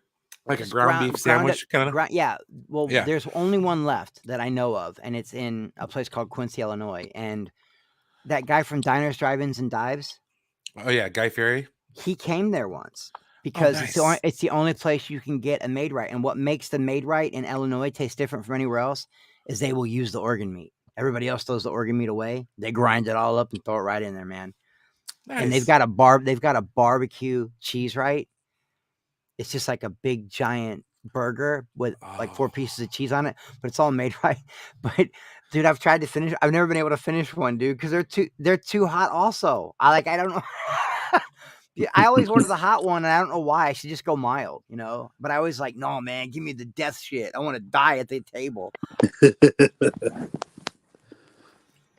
ground beef sandwich, kind of. Yeah. Well, there's only one left that I know of, and it's in a place called Quincy, Illinois. And that guy from Diners, Drive-Ins, and Dives. Oh yeah, Guy Fieri. He came there once because it's the only place you can get a Made Right. And what makes the Made Right in Illinois taste different from anywhere else is they will use the organ meat. Everybody else throws the organ meat away. They grind it all up and throw it right in there, man. Nice. And they've got a barbecue cheese right. It's just like a big giant burger with like 4 pieces of cheese on it, but it's all made right. But dude, I've tried to finish. I've never been able to finish one, dude, because they're too hot. Also, I don't know. I always order the hot one, and I don't know why. I should just go mild, But I always like, no, man, give me the death shit. I want to die at the table.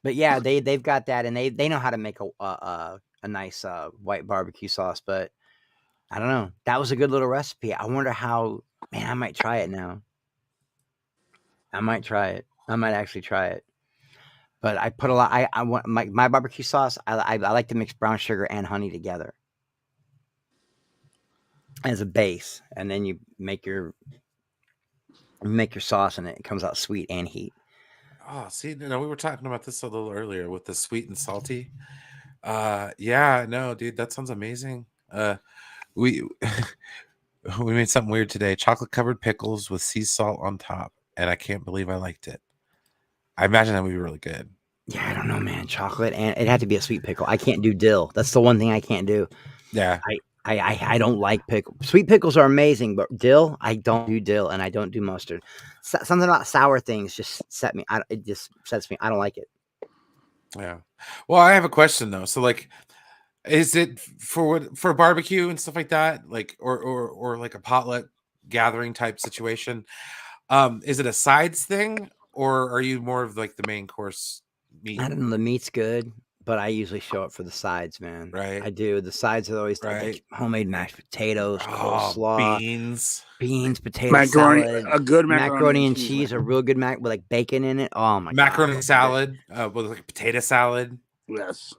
But yeah, they've got that, and they know how to make a nice white barbecue sauce. But I don't know. That was a good little recipe. I wonder how. Man, I might try it now. I might try it. I might actually try it. But I put a lot. I want my barbecue sauce. I like to mix brown sugar and honey together as a base, and then you make your sauce, and it comes out sweet and heat. Oh, see, we were talking about this a little earlier with the sweet and salty. Yeah, no, dude, that sounds amazing. We we made something weird today. Chocolate covered pickles with sea salt on top, and I can't believe I liked it. I imagine that would be really good. Yeah, I don't know, man. Chocolate, and it had to be a sweet pickle. I can't do dill. That's the one thing I can't do. Yeah. I don't like pickle. Sweet pickles are amazing, but dill, I don't do dill, and I don't do mustard. Something about sour things just it just sets me. I don't like it. Yeah. Well, I have a question though. So, like, is it for barbecue and stuff like that, like, or like a potluck gathering type situation? Is it a sides thing, or are you more of like the main course meat? I don't know. The meat's good, but I usually show up for the sides, man. Right. I do. The sides are always like homemade mashed potatoes, coleslaw, beans, potato macaroni, salad, a good macaroni and cheese, a real good with like bacon in it. Oh my god, macaroni salad with like potato salad. Yes.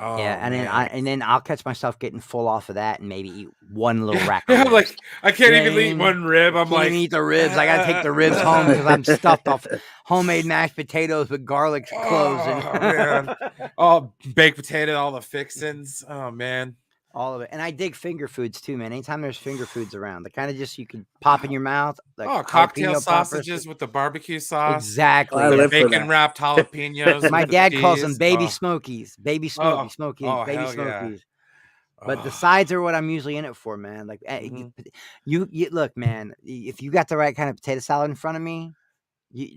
Oh, yeah, and man. then I'll catch myself getting full off of that and maybe eat one little rack. Yeah, of like I can't even eat one rib. I'm like, eat the ribs. I gotta take the ribs home because I'm stuffed off homemade mashed potatoes with garlic cloves and man. All baked potato, all the fixins. Oh man. all of it. And I dig finger foods too, man. Anytime there's finger foods around, the kind of just you can pop in your mouth. Like cocktail sausages with the barbecue sauce. Exactly. I live for bacon wrapped jalapenos. My with the dad calls them cheese. baby smokies. Baby smokies. hell Smokies. yeah. But the sides are what I'm usually in it for, man. Like you look, man, if you got the right kind of potato salad in front of me,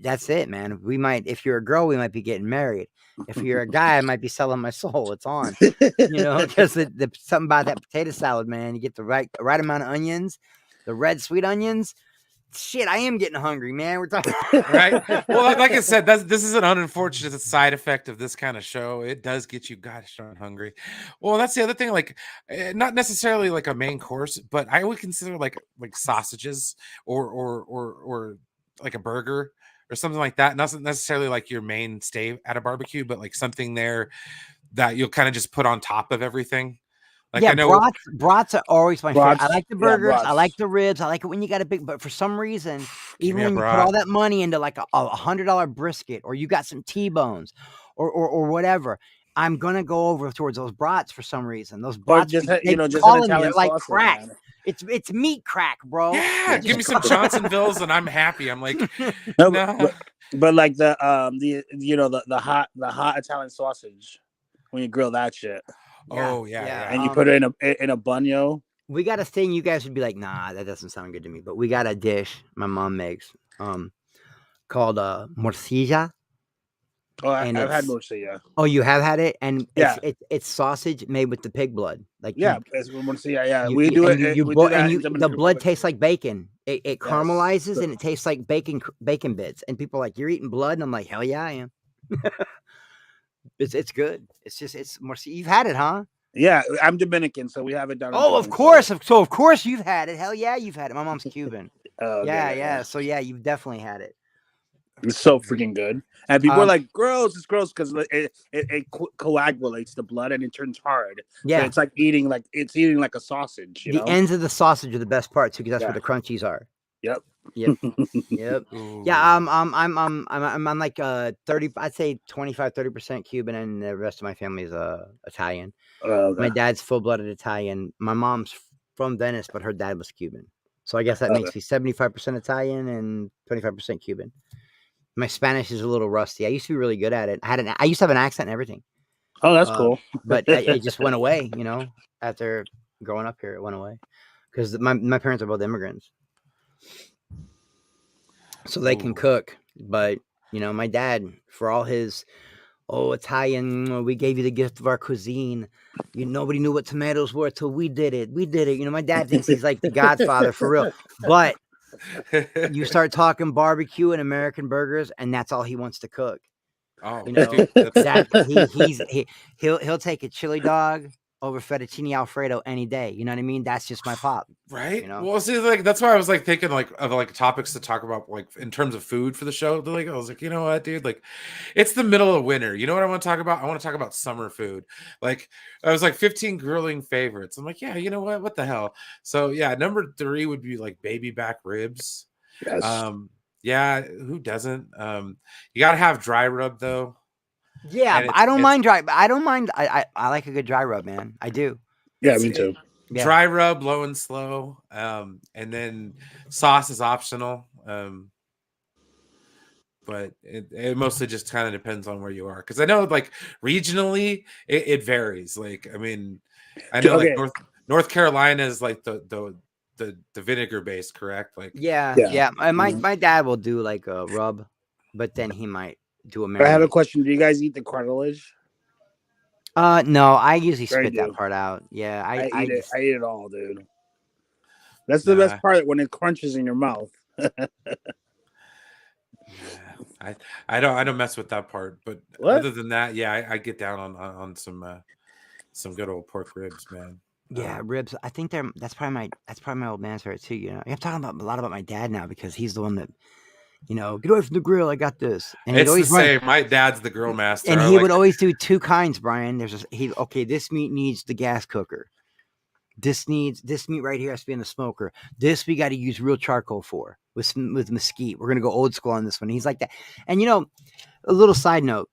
that's it, man. We might, if you're a girl, we might be getting married. If you're a guy, I might be selling my soul. It's on, because the something about that potato salad, man. You get the right amount of onions, the red sweet onions. Shit, I am getting hungry, man. We're talking right. Well, like I said, this is an unfortunate side effect of this kind of show. It does get you gosh darn hungry. Well, that's the other thing. Like, not necessarily like a main course, but I would consider like sausages or like a burger or something like that. Not necessarily like your mainstay at a barbecue, but like something there that you'll kind of just put on top of everything. Like, yeah, I know brats are always my favorite. I like the burgers. brats. I like the ribs. I like it when you got a big, but for some reason, even me a when you put brat. all that money into like a $100 brisket, or you got some T-bones or whatever, I'm going to go over towards those brats for some reason. Those brats, just they an call them Italian like sausage, crack. man. It's meat crack, bro. Yeah, give me some Johnsonvilles and I'm happy. I'm like, No, nah. but like the hot Italian sausage when you grill that shit. Oh yeah. And you put it in a bunyo. We got a thing you guys would be like, nah, that doesn't sound good to me. But we got a dish my mom makes called morcilla. Oh, I've had morcilla. Oh, you have had it? And yeah, it's sausage made with the pig blood. Like it's morcilla. Yeah, we do it. And the blood tastes like bacon. It caramelizes and it tastes like bacon bits. And people are like, you're eating blood, and I'm like, hell yeah, I am. It's good. It's morcilla. You've had it, huh? Yeah, I'm Dominican, so we have it down. Oh, of course. So of course you've had it. Hell yeah, you've had it. My mom's Cuban. Yeah. So yeah, you've definitely had it. It's so freaking good. And people are like, gross, it's gross because it coagulates the blood and it turns hard. Yeah. So it's like eating like a sausage. The ends of the sausage are the best part too, because that's where the crunchies are. Yep. Yep. Yeah. I'm like 30. I'd say 25-30% Cuban, and the rest of my family is Italian. Okay. My dad's full-blooded Italian. My mom's from Venice, but her dad was Cuban. So I guess that makes me 75% Italian and 25% Cuban. My Spanish is a little rusty. I used to be really good at it. I used to have an accent and everything. Oh, that's cool. But it just went away, after growing up here, it went away. Because my parents are both immigrants. So they can cook. But, my dad, for all his, Italian, we gave you the gift of our cuisine. Nobody knew what tomatoes were till we did it. My dad thinks he's like the Godfather for real. But you start talking barbecue and American burgers, and that's all he wants to cook. Oh, You know, dude, that's he'll take a chili dog over fettuccine alfredo any day. You know what I mean? That's just my pop. right. You know? Well, see, like that's why I was like thinking like of like topics to talk about like in terms of food for the show. Like I was like, you know what, dude? Like, it's the middle of winter. You know what I want to talk about? I want to talk about summer food. Like I was like 15 grilling favorites. I'm like, yeah, you know what? What the hell? So yeah, number 3 would be like baby back ribs. Yes. Yeah, who doesn't? You gotta have dry rub though. Yeah, And but I don't it's mind dry. I don't mind. I like a good dry rub, man. I do. Yeah, it's me too. Yeah. dry rub, low and slow. And then sauce is optional. But it mostly just kind of depends on where you are. Because I know like regionally it varies. Like, I mean, I know Okay. like North Carolina is like the vinegar base, correct? Like Yeah. Yeah. And my Mhm. my dad will do like a rub, but then he might do a I have a marinade. question. Do you guys eat the cartilage? No, I usually I spit that do. part out. Yeah, I I eat it. just, I eat it all, dude. That's the best part when it crunches in your mouth. yeah, I don't mess with that part. But What? other than that, yeah, I get down on some good old pork ribs, man. yeah, ribs. I think that's probably my old man's favorite too. You know, I'm talking about a lot about my dad now because he's the one that, you know, get away from the grill. I got this, and he'd It's the always run. same. My dad's the grill master. And I he like would always do 2 kinds, Brian. Okay, this meat needs the gas cooker. This meat right here has to be in the smoker. This we got to use real charcoal for with mesquite. We're gonna go old school on this one. He's like that. And you know, a little side note: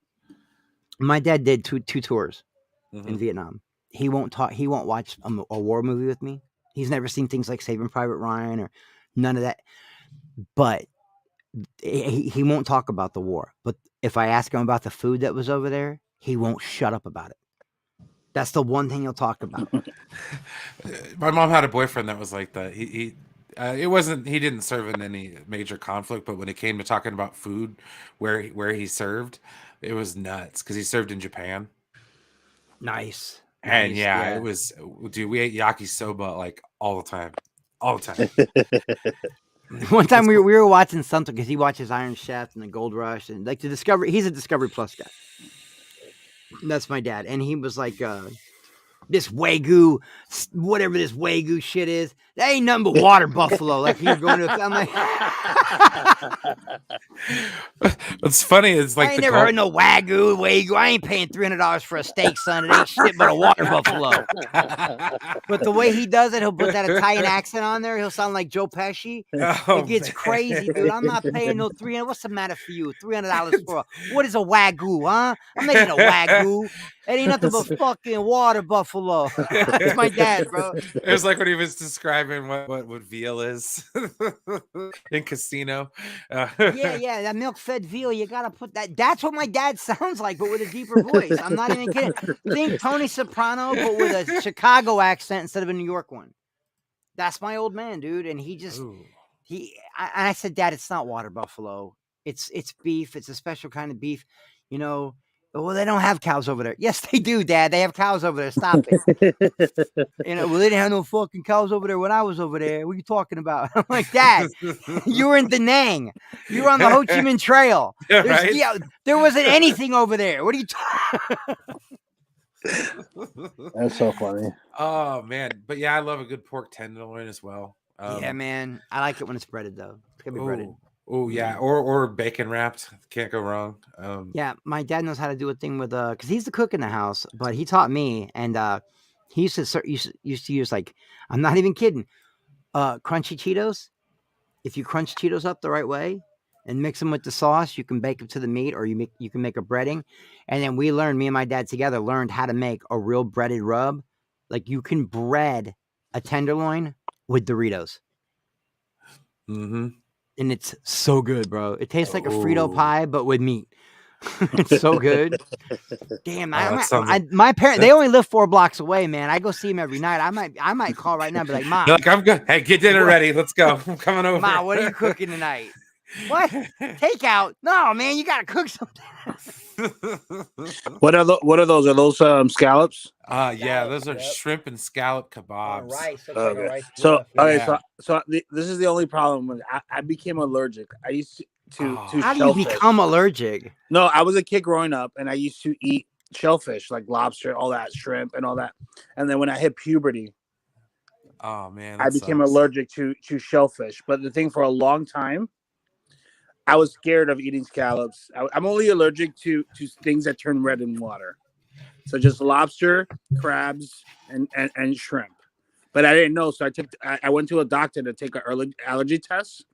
my dad did two tours in Vietnam. He won't talk. He won't watch a war movie with me. He's never seen things like Saving Private Ryan or none of that. But he won't talk about the war. But if I ask him about the food that was over there, he won't shut up about it. That's the one thing he'll talk about. My mom had a boyfriend that was like that. He didn't serve in any major conflict, but when it came to talking about food where he served, it was nuts because he served in Japan. Nice. And yeah, it was, dude, we ate yakisoba like all the time. One time we were watching something because he watches Iron Chef and the Gold Rush and like he's a Discovery Plus guy. That's my dad. And he was like, this Wagyu, whatever this Wagyu shit is, that ain't nothing but water buffalo. Like you're going to, I'm like, what's funny is like I ain't never heard no Wagyu. I ain't paying $300 for a steak, son. It ain't shit but a water buffalo. But the way he does it, he'll put that Italian accent on there. He'll sound like Joe Pesci. It gets crazy, dude. I'm not paying no $300. What's the matter for you? $300 for what is a Wagyu, huh? I'm not eating a Wagyu. It ain't nothing but fucking water buffalo. It's my dad, bro. It was like when he was describing what veal is in Casino. Yeah, that milk-fed veal. You gotta put that. That's what my dad sounds like, but with a deeper voice. I'm not even kidding. Think Tony Soprano, but with a Chicago accent instead of a New York one. That's my old man, dude. And he just I said, Dad, it's not water buffalo. It's beef. It's a special kind of beef. You know. Well, they don't have cows over there. Yes, they do, Dad. They have cows over there. Stop it. You know, well, they didn't have no fucking cows over there when I was over there. What are you talking about? I'm like, Dad, you were in Da Nang. You were on the Ho Chi Minh Trail. Right? Yeah, there wasn't anything over there. What are you talking? That's so funny. Oh man, but yeah, I love a good pork tenderloin as well. Yeah, man, I like it when it's breaded though. It's gotta be breaded. Oh yeah, or bacon wrapped. Can't go wrong. Yeah, my dad knows how to do a thing with because he's the cook in the house, but he taught me, and he used to use like, I'm not even kidding, crunchy Cheetos. If you crunch Cheetos up the right way and mix them with the sauce, you can bake them to the meat, or you can make a breading. And then me and my dad together learned how to make a real breaded rub. Like you can bread a tenderloin with Doritos. Mm-hmm. And it's so good, bro. It tastes like a Frito pie, but with meat. It's so good. Damn, my parents, they only live 4 blocks away, man. I go see them every night. I might call right now and be like, Mom. You're like, I'm good. Hey, get dinner ready. Let's go. I'm coming over. Mom, what are you cooking tonight? What? Takeout? No, man, you gotta cook something. What are those? Are those scallops? Yeah, those are shrimp and scallop kebabs. Okay. So this is the only problem. When I became allergic. I used to to How do you shellfish. become allergic? No, I was a kid growing up, and I used to eat shellfish like lobster, all that shrimp, and all that. And then when I hit puberty, Oh man, I that became sucks. allergic to shellfish. But the thing, for a long time, I was scared of eating scallops. I'm only allergic to things that turn red in water, so just lobster, crabs, and shrimp. But I didn't know, so I went to a doctor to take an early allergy test,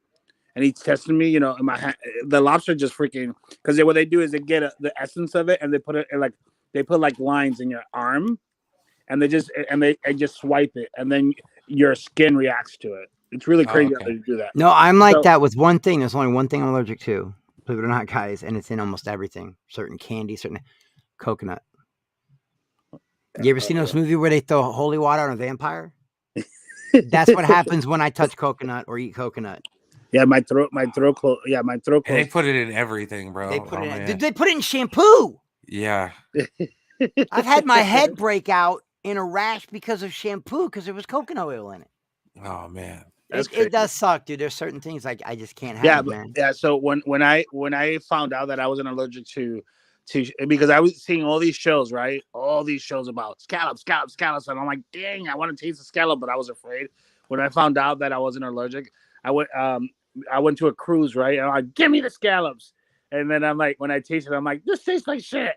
and he tested me. You know, in my the lobster just freaking, because what they do is they get the essence of it, and they put it in, like, they put like lines in your arm, and they just swipe it, and then your skin reacts to it. It's really Oh, crazy okay. how they do that. No, I'm like So- that with one thing. There's only one thing I'm allergic to, believe it or not, guys, and it's in almost everything. Certain candy, certain coconut. You ever seen those movies where they throw holy water on a vampire? That's what happens when I touch coconut or eat coconut. Yeah, my throat closed. Yeah, my throat And they closed. put it in everything, bro. They put Oh, it in. man. Did they put it in shampoo? Yeah. I've had my head break out in a rash because of shampoo because there was coconut oil in it. Oh man. That's It does suck, dude. There's certain things like I just can't have, Yeah, but, man. yeah. So when I found out that I wasn't allergic to because I was seeing all these shows, right? All these shows about scallops, and I'm like, dang, I want to taste the scallop, but I was afraid. When I found out that I wasn't allergic, I went to a cruise, right? And I'm like, give me the scallops, and then I'm like, when I tasted it, I'm like, this tastes like shit.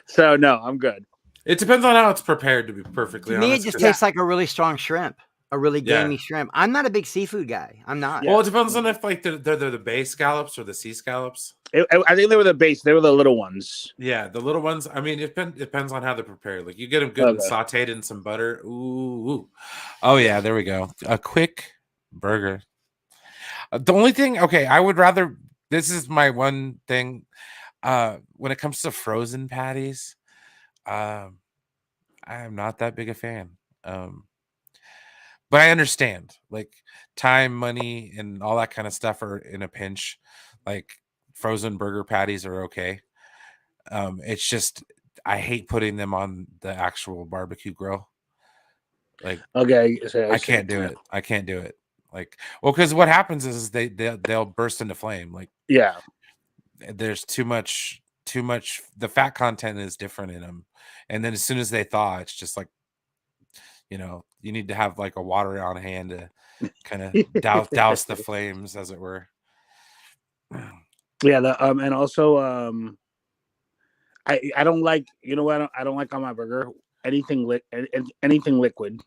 So no, I'm good. It depends on how it's prepared, to be perfectly To me, honest. it just 'cause- tastes like a really strong shrimp, a really Yeah. gamey shrimp. I'm not a big seafood guy. I'm not. Well, it depends on if like they're the bay scallops or the sea scallops. I think they were the base. They were the little ones. Yeah, the little ones. I mean, it depends on how they're prepared. Like you get them good and Okay. sautéed in some butter. Ooh. Oh yeah, there we go. A quick burger. The only thing, okay, I would rather. This is my one thing. When it comes to frozen patties, I am not that big a fan. But I understand, like time, money, and all that kind of stuff are in a pinch. Like frozen burger patties are okay. It's just I hate putting them on the actual barbecue grill. Like Okay, so I can't do it. I can't do it. Like, well, because what happens is they'll burst into flame. Like Yeah. there's too much. The fat content is different in them, and then as soon as they thaw, it's just like, you need to have like a water on hand to kind of douse the flames, as it were. Yeah, and also I don't like, what I don't like on my burger, anything anything liquid.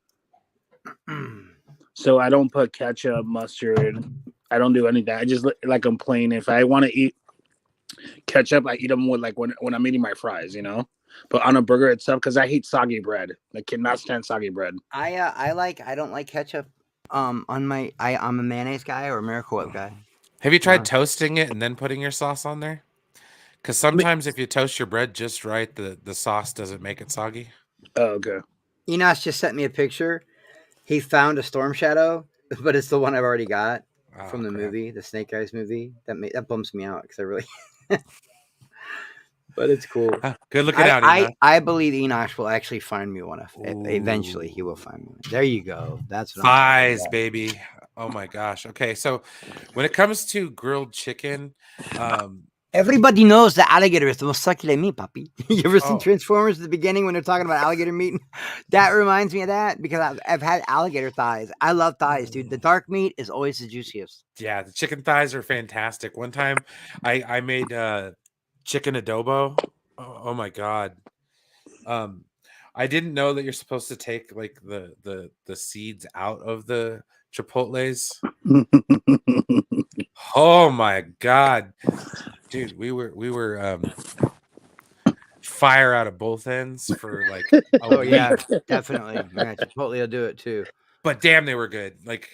So I don't put ketchup, mustard. I don't do anything. I just like them plain. If I want to eat ketchup, I eat them with like when I'm eating my fries, But on a burger itself, because I hate soggy bread. I cannot stand soggy bread. I don't like ketchup. On my I'm a mayonnaise guy or a Miracle Whip guy. Have you tried toasting it and then putting your sauce on there? Because sometimes if you toast your bread just right, the sauce doesn't make it soggy. Oh, okay. Enos just sent me a picture. He found a Storm Shadow, but it's the one I've already got from the movie, the Snake Eyes movie. That bums me out because I really. But it's cool. Good looking out, Enoch. I believe Enoch will actually find me one. Eventually, he will find me one. There you go. That's what Thighs, baby. Oh my gosh. Okay, so when it comes to grilled chicken, everybody knows that alligator is the most succulent meat, papi. You ever seen Transformers at the beginning when they're talking about alligator meat? That reminds me of that because I've had alligator thighs. I love thighs, dude. The dark meat is always the juiciest. Yeah, the chicken thighs are fantastic. One time I made chicken adobo. Oh my god. I didn't know that you're supposed to take like the seeds out of the chipotles. Oh my god. Dude, we were fire out of both ends for like a week. Yeah, definitely. Yeah, Chipotle will do it too. But damn, they were good. Like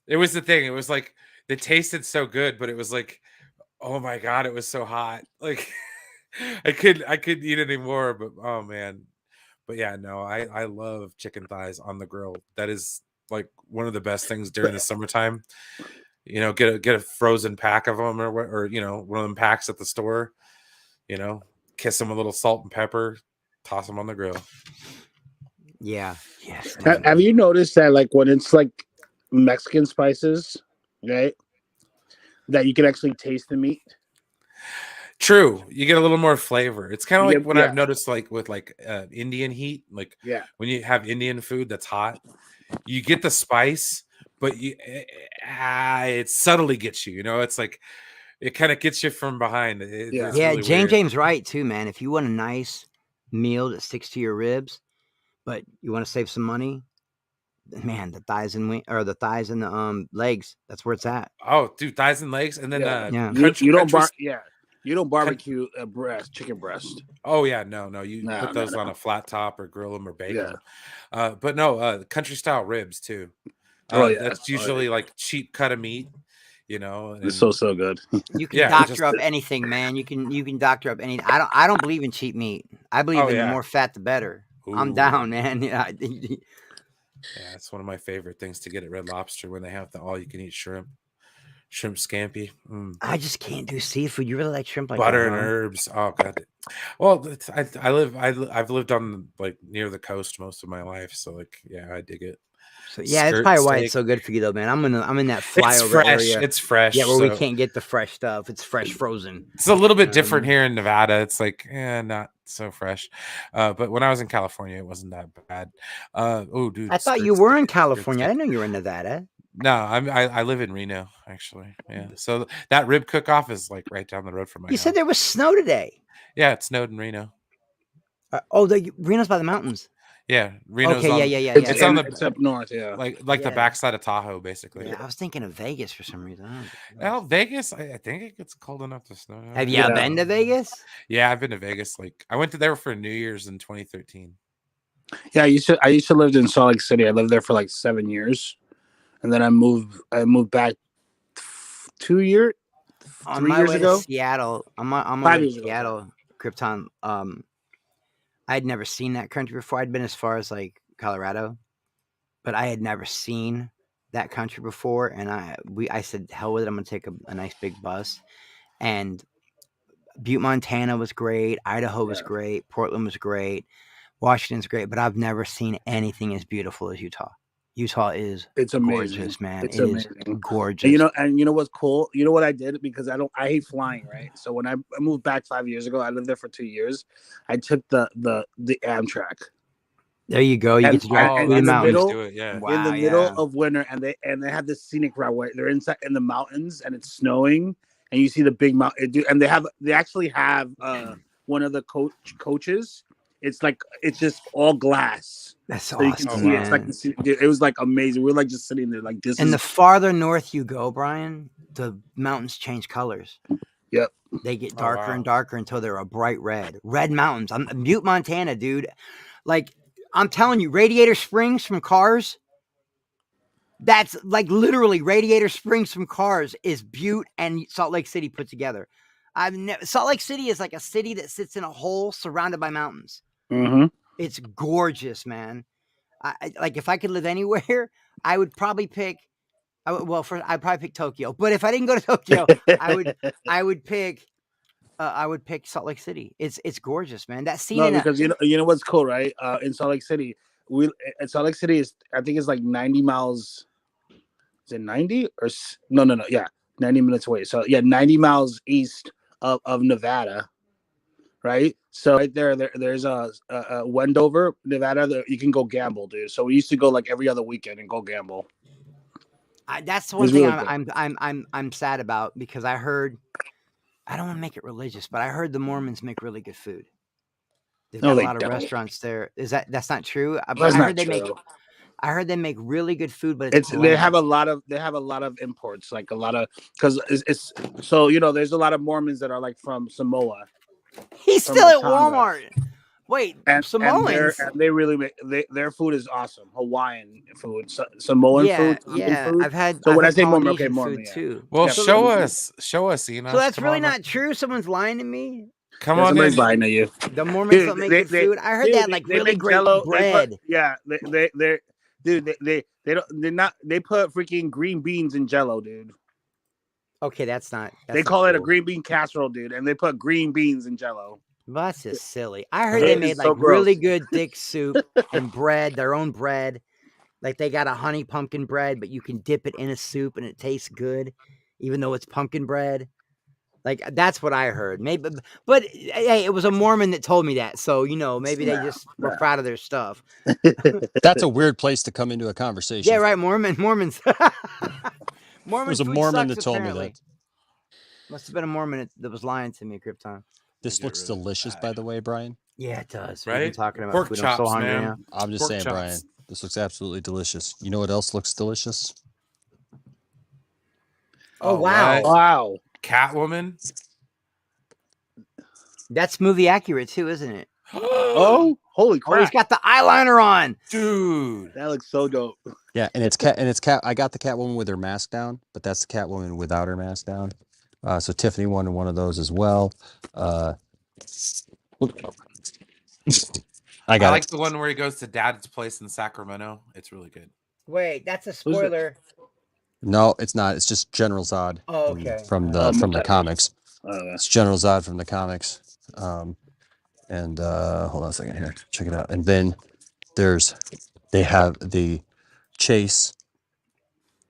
it was the thing. It was like they tasted so good, but it was like, oh my god, it was so hot. Like I couldn't eat anymore, but oh man. But yeah, no, I love chicken thighs on the grill. That is like one of the best things during the summertime. Get a frozen pack of them or one of them packs at the store. Kiss them a little salt and pepper, toss them on the grill. Yeah. Yes. Have you noticed that like when it's like Mexican spices, right? that you can actually taste the meat. True, you get a little more flavor. It's kind of You like get- what yeah. I've noticed, like with Indian heat, like Yeah. when you have Indian food that's hot, you get the spice, but it subtly gets you. You know, it's like it kind of gets you from behind. Yeah. It's Yeah, really weird. James right too, man. If you want a nice meal that sticks to your ribs, but you want to save some money, man, the thighs and the thighs and the legs. That's where it's at. Oh, dude, thighs and legs, and then Yeah. Yeah. You don't country. you don't barbecue a chicken breast. Oh yeah, no, you No, put no, those no. on a flat top or grill them or bake Yeah. them. But no, country style ribs too. Oh, yeah. That's usually like cheap cut of meat, you know. It's and- so good. You can Yeah, doctor just- up anything, man. You can doctor up anything. I don't believe in cheap meat. I believe Oh, in yeah. the more fat the better. I'm Ooh. down, man. Yeah. Yeah, it's one of my favorite things to get at Red Lobster when they have the all-you-can-eat shrimp scampi. I just can't do seafood. You really like shrimp like Butter that, and huh? herbs. Oh god. Well, I've lived on like near the coast most of my life, so like yeah, I dig it. So yeah, that's Skirt probably why steak. it's so good for you though, man. I'm in that It's flyover fresh. area. It's fresh. Yeah, where we so can't get the fresh stuff. It's fresh frozen. It's a little bit different here in Nevada. It's like not so fresh. But when I was in California, it wasn't that bad. Oh, dude, I thought skirt you were steak, in skirt California. I steak. didn't know you were in Nevada. No, I live in Reno actually. Yeah, so that rib cook off is like right down the road from my You house. said there was snow today. Yeah, it snowed in Reno. Reno's by the mountains. Yeah, Reno's Okay, on, yeah. It's on the It's up north, yeah. like Yeah. the backside of Tahoe, basically. Yeah, I was thinking of Vegas for some reason. I don't know. Well, Vegas, I think it gets cold enough to snow. Have you Yeah. been to Vegas? Yeah, I've been to Vegas. Like I went to there for New Year's in 2013. Yeah, I used to live in Salt Lake City. I lived there for like 7 years. And then I moved back 3 years On my way ago. to Seattle. I'm 5 way to years ago. Seattle, Krypton. I'd never seen that country before. I'd been as far as like Colorado, but I had never seen that country before. And I said, hell with it. I'm gonna take a nice big bus. And Butte, Montana was great. Idaho was great. Portland was great. Washington's great. But I've never seen anything as beautiful as Utah. Utah is It's amazing. gorgeous, man. It's It is amazing. gorgeous. And you know what's cool? You know what I did? Because I hate flying, right? So when I moved back 5 years ago, I lived there for 2 years. I took the Amtrak There you go. You And- get to drive and through the in the mountains. middle- Do it, yeah. Wow, in the middle yeah. of winter, and they have this scenic route where they're inside in the mountains and it's snowing, and you see the big mountain. And they actually have one of the coaches. It's just all glass. That's So you can awesome, see man. it's like it was like amazing. We were like just sitting there like this. And the farther north you go, Brian, the mountains change colors. Yep. They get Oh, darker wow. and darker until they're a bright red. Red mountains. I'm Butte, Montana, dude. Like I'm telling you, Radiator Springs from Cars. That's like literally Radiator Springs from Cars is Butte and Salt Lake City put together. Salt Lake City is like a city that sits in a hole surrounded by mountains. Mm-hmm. It's gorgeous, man. Like if I could live anywhere, I would probably pick. I'd probably pick Tokyo. But if I didn't go to Tokyo, I would pick Salt Lake City. It's gorgeous, man. That scene. No, because you know what's cool, right? In Salt Lake City, Salt Lake City is I think it's like 90 miles. Is it 90 or no? Yeah, 90 minutes away. So yeah, 90 miles east of Nevada. Right, so right there's a Wendover, Nevada. That you can go gamble, dude. So we used to go like every other weekend and go gamble. That's one It's thing really I'm sad about because I heard. I don't want to make it religious, but I heard the Mormons make really good food. They've No, got a they lot of don't. restaurants there. That's not true? That's I not heard they true. I heard they make really good food, but it's They bland. have a lot of imports, like a lot of because it's so there's a lot of Mormons that are like from Samoa. He's from still at Tonga. Walmart. Wait, And Samoans? they really make their food is awesome. Hawaiian food, Samoan food, Tongan food. I've had. So I've when I had say Mormon, okay, Polynesian Mormon, food yeah. too. Well, Yeah, show us, Enoch. So that's Come really on, not true. Someone's lying to me. Come Yeah, on somebody's in. lying to you. The Mormons Dude, don't make they- good they- food. I heard Dude, they had like really make great Jell-O, bread. They put freaking green beans in Jello, dude. Okay, that's not. They call it a green bean casserole, dude, and they put green beans in Jello. Well, that's just silly. I heard It they is made so like really gross. good thick soup and bread, their own bread. Like they got a honey pumpkin bread, but you can dip it in a soup and it tastes good. even though it's pumpkin bread. Like that's what I heard. Maybe, but hey, it was a Mormon that told me that. So maybe they just were proud of their stuff. That's a weird place to come into a conversation. Yeah, right. Mormons. Mormons It was a food Mormon sucks, that told apparently. me that. Must have been a Mormon that was lying to me, Krypton. This Get looks rid of delicious, that. by the way, Brian. Yeah, it does. We've Right? been talking about Pork food. I'm so chops, hungry man. now. I'm just Pork saying, chops. Brian. This looks absolutely delicious. You know what else looks delicious? Oh, wow. what? Wow. Catwoman. That's movie accurate too, isn't it? Oh, holy Oh, he's crap. got the eyeliner on. Dude. That looks so dope. Yeah, and it's cat. I got the Catwoman with her mask down, but that's the Catwoman without her mask down. So Tiffany wanted one of those as well. I I got like it. the one where he goes to Dad's place in Sacramento. It's really good. Wait, that's a it? spoiler. No, it's not. It's just General Zod. Oh, okay. From the comics. It's General Zod from the comics. Hold on a second here. Check it out. And then they have the Chase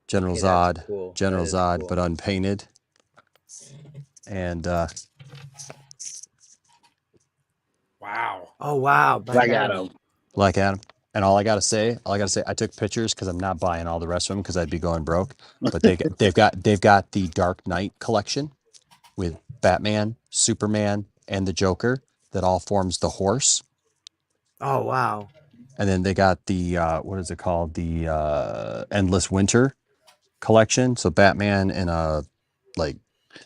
General Okay, that's Zod, cool. General That is Zod, cool. but unpainted. And Wow. Oh wow, Black Adam. Black Adam. And all I gotta say, I took pictures because I'm not buying all the rest of them because I'd be going broke. But they've got the Dark Knight collection with Batman, Superman, and the Joker that all forms the horse. Oh wow. And then they got the what is it called? The Endless Winter collection. So Batman and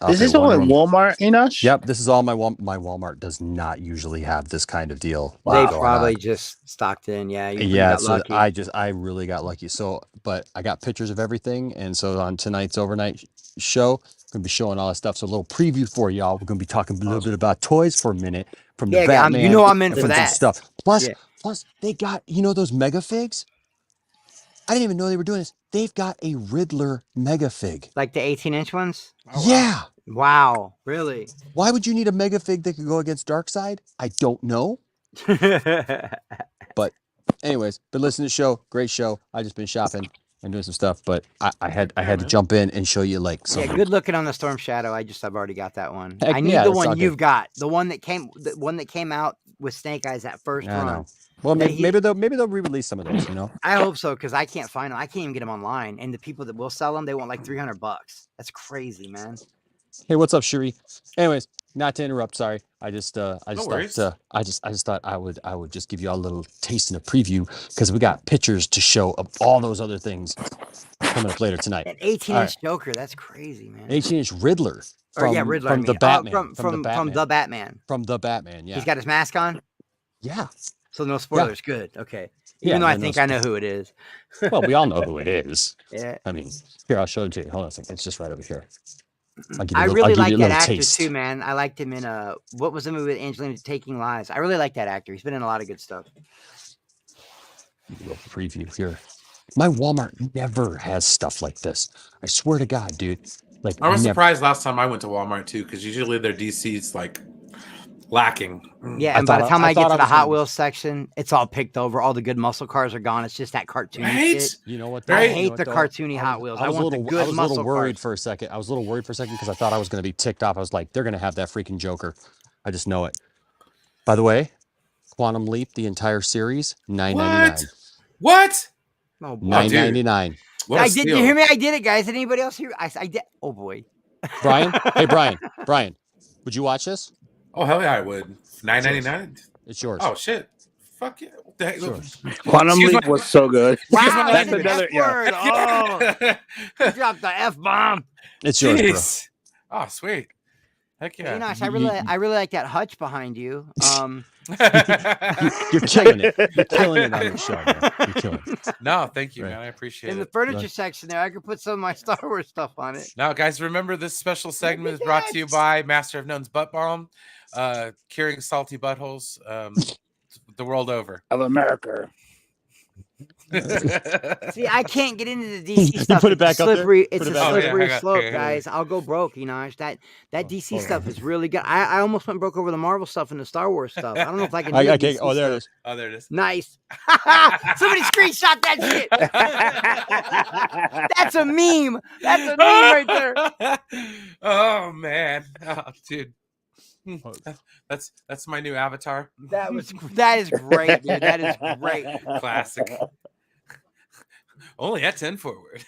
Is this all in Walmart, Enosh? Yep, this is all my Walmart does not usually have this kind of deal. They going probably on. just stocked in. Yeah, you Yeah, got so lucky. I really got lucky. So, but I got pictures of everything, and so on tonight's overnight show, I'm gonna be showing all that stuff. So a little preview for y'all. We're gonna be talking a little bit about toys for a minute from the Yeah, Batman. I'm in and for from some that. stuff. Plus, Yeah. plus they got those mega figs. I didn't even know they were doing this. They've got a Riddler mega fig. Like the 18-inch ones? Oh, wow. Yeah. Wow, really? Why would you need a mega fig that could go against Darkseid? I don't know. But anyways, been listening to the show. Great show. I just been shopping and doing some stuff, but I had to jump in and show you like some. Yeah, good looking on the Storm Shadow. I've already got that one. Heck I need yeah, the that's all one good. you've got. The one that came out with Snake Eyes that first I run. know. Well, maybe they'll re-release some of those. I hope so because I can't find them. I can't even get them online. And the people that will sell them, they want like $300. That's crazy, man. Hey, what's up, Cherie? Anyways, not to interrupt. Sorry, I just thought I would just give you all a little taste and a preview because we got pictures to show of all those other things coming up later tonight. An 18-inch Joker. That's crazy, man. 18-inch Riddler. Riddler from the Batman. From the Batman. From the Batman. Yeah. He's got his mask on. Yeah. So no spoilers. Yeah. Good. Okay. Yeah, Even though I think I know who it is. Well, we all know who it is. Yeah. I mean, here, I'll show it to you. Hold on a second. It's just right over here. I really like that actor too, man. I liked him in what was the movie with Angelina, Taking Lives? I really like that actor. He's been in a lot of good stuff. A little preview here. My Walmart never has stuff like this. I swear to God, dude. Like I was surprised last time I went to Walmart too, because usually their DC's like lacking. Yeah, and by the time I get to the Hot Wheels section, it's all picked over. All the good muscle cars are gone. It's just that cartoony shit. You know what? I hate the cartoony Hot Wheels. I want the good muscle cars. I was a little worried for a second. Because I thought I was going to be ticked off. I was like, they're going to have that freaking Joker. I just know it. By the way, Quantum Leap, the entire series, $9.99. What? Oh, boy. $9.99. I did. You hear me? I did it, guys. Anybody else here? I did. Oh boy. Brian. Hey, Brian. Would you watch this? Oh hell yeah, I would. $9.99. It's yours. Oh shit. Fuck yeah. What the heck? Quantum Leap was so good. Wow, that's another. Word. Oh, you dropped the F-bomb. It's yours, bro. Oh sweet. Heck yeah. Enosh, I really like that hutch behind you. You're killing it. You're killing it on your show, man. You're killing it. No, thank you, man. I appreciate it. In the furniture section there, I could put some of my Star Wars stuff on it. Now, guys, remember this special segment is brought to you by Master of None's Butt Balm, curing salty buttholes the world over. Of America. See, I can't get into the DC You stuff. put it It's back up there? slippery. Put It's it a back up there? slippery hang on, slope, hang on. guys. I'll go broke. That DC hold stuff on. is really good. I almost went broke over the Marvel stuff and the Star Wars stuff. I don't know if I can do I the can't. DC Oh, there it stuff. is. Oh, there it is. Nice. Somebody screenshot that shit. That's a meme. That's a meme right there. Oh man, oh, dude. Oh. That's my new avatar. That is great, dude. That is great. Classic. Only at 10 forward.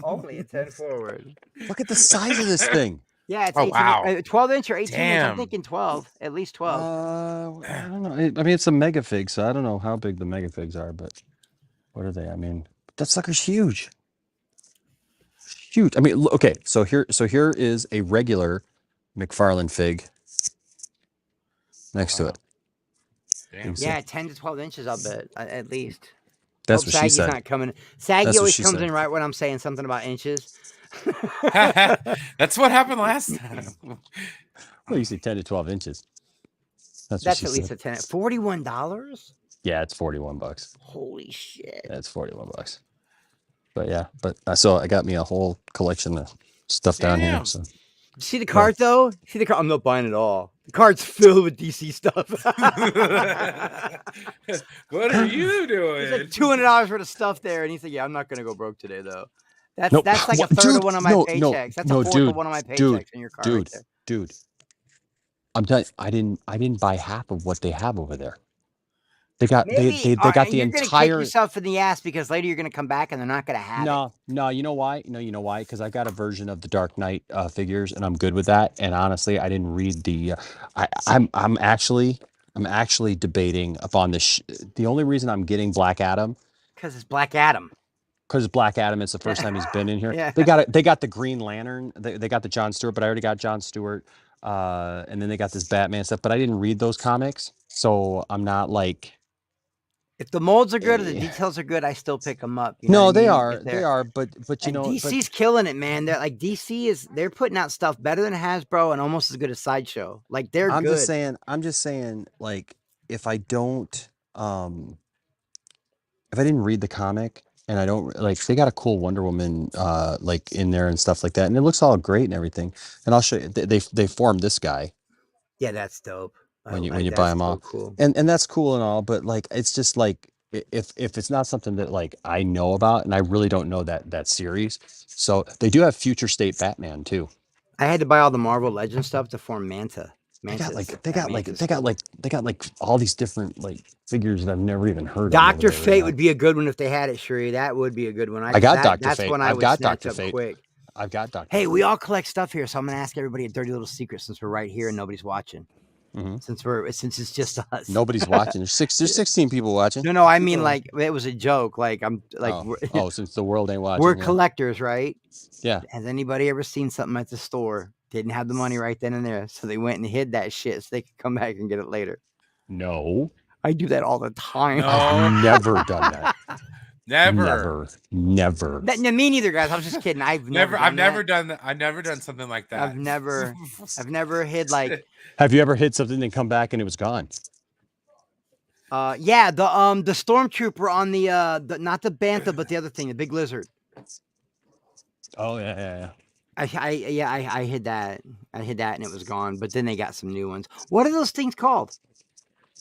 Only a 10 forward. Look at the size of this thing. Yeah, it's Oh, 18, wow. 12 inch or 18 inch. I'm Damn. thinking 12, at least 12. I don't know. I mean, it's a mega fig, so I don't know how big the mega figs are, but what are they? I mean, that sucker's huge. Huge. I mean, okay. So here is a regular McFarlane fig next to it. Damn. See. Yeah, 10 to 12 inches, I'll bet, at least. That's Hope what she Saggy's said. not coming. Saggy That's what always she comes said. in right when I'm saying something about inches. That's what happened last time. Well, you say 10 to 12 inches. That's what That's she at least said. a 10. $41? Yeah, it's $41. Holy shit. That's $41. But yeah, so I got me a whole collection of stuff down here. Damn. So See the cart, though? See the cart? I'm not buying it all. The cart's filled with DC stuff. What are you doing? There's like $200 worth of stuff there. And he's like, yeah, I'm not going to go broke today, though. That's Nope. that's like a What? third of Dude, one of my no, paychecks. That's no, a fourth dude, of one of my dude, paychecks in your car right there. Dude. I'm telling you, I didn't buy half of what they have over there. They got they got the you're entire. gonna kick yourself in the ass because later you're gonna come back and they're not gonna have it. No, you know why? No, you know why? Because I got a version of the Dark Knight figures, and I'm good with that. And honestly, I didn't read the. I'm actually debating upon this. The only reason I'm getting Black Adam. Because it's Black Adam. Because Black Adam, it's the first time he's been in here. Yeah. They got the Green Lantern. They got the John Stewart, but I already got John Stewart. And then they got this Batman stuff, but I didn't read those comics, so I'm not like. If the molds are good or the details are good, I still pick them up. You No, know what I they mean? are. If they're- They are, but you and know, DC's killing it, man. They're like they're putting out stuff better than Hasbro and almost as good as Sideshow. Like they're I'm good. just saying, like if I don't, if I didn't read the comic and I don't like, they got a cool Wonder Woman like in there and stuff like that, and it looks all great and everything. And I'll show you. They formed this guy Yeah, that's dope. when you buy them all, cool. and that's cool and all, but like it's just like if it's not something that like I know about, and I really don't know that series. So they do have Future State Batman too. I had to buy all the Marvel Legends stuff to form Manta. They got like all these different like figures that I've never even heard of. Dr. over there, Fate you know? would be a good one if they had it, Shuri. That would be a good one. I got Dr. That's Fate. when I I've would got snatch Dr. up Fate. quick. I've got Dr. Hey, Fate. we all collect stuff here, so I'm gonna ask everybody a dirty little secret since we're right here and nobody's watching. Mhm. Since it's just us. Nobody's watching. There's 16 people watching. No, I mean like it was a joke. Like I'm like Since the world ain't watching. we're yeah. collectors, right? Yeah. Has anybody ever seen something at the store? Didn't have the money right then and there, so they went and hid that shit so they could come back and get it later. No. I do that all the time. No. I've never done that. Never. Never. No, me neither, guys. I was just kidding. I've never done that. I've never done something like that. I've never hid like Have you ever hid something and come back and it was gone? yeah, the stormtrooper on the not the bantha but the other thing, the big lizard. Oh yeah. I hid that. I hid that and it was gone. But then they got some new ones. What are those things called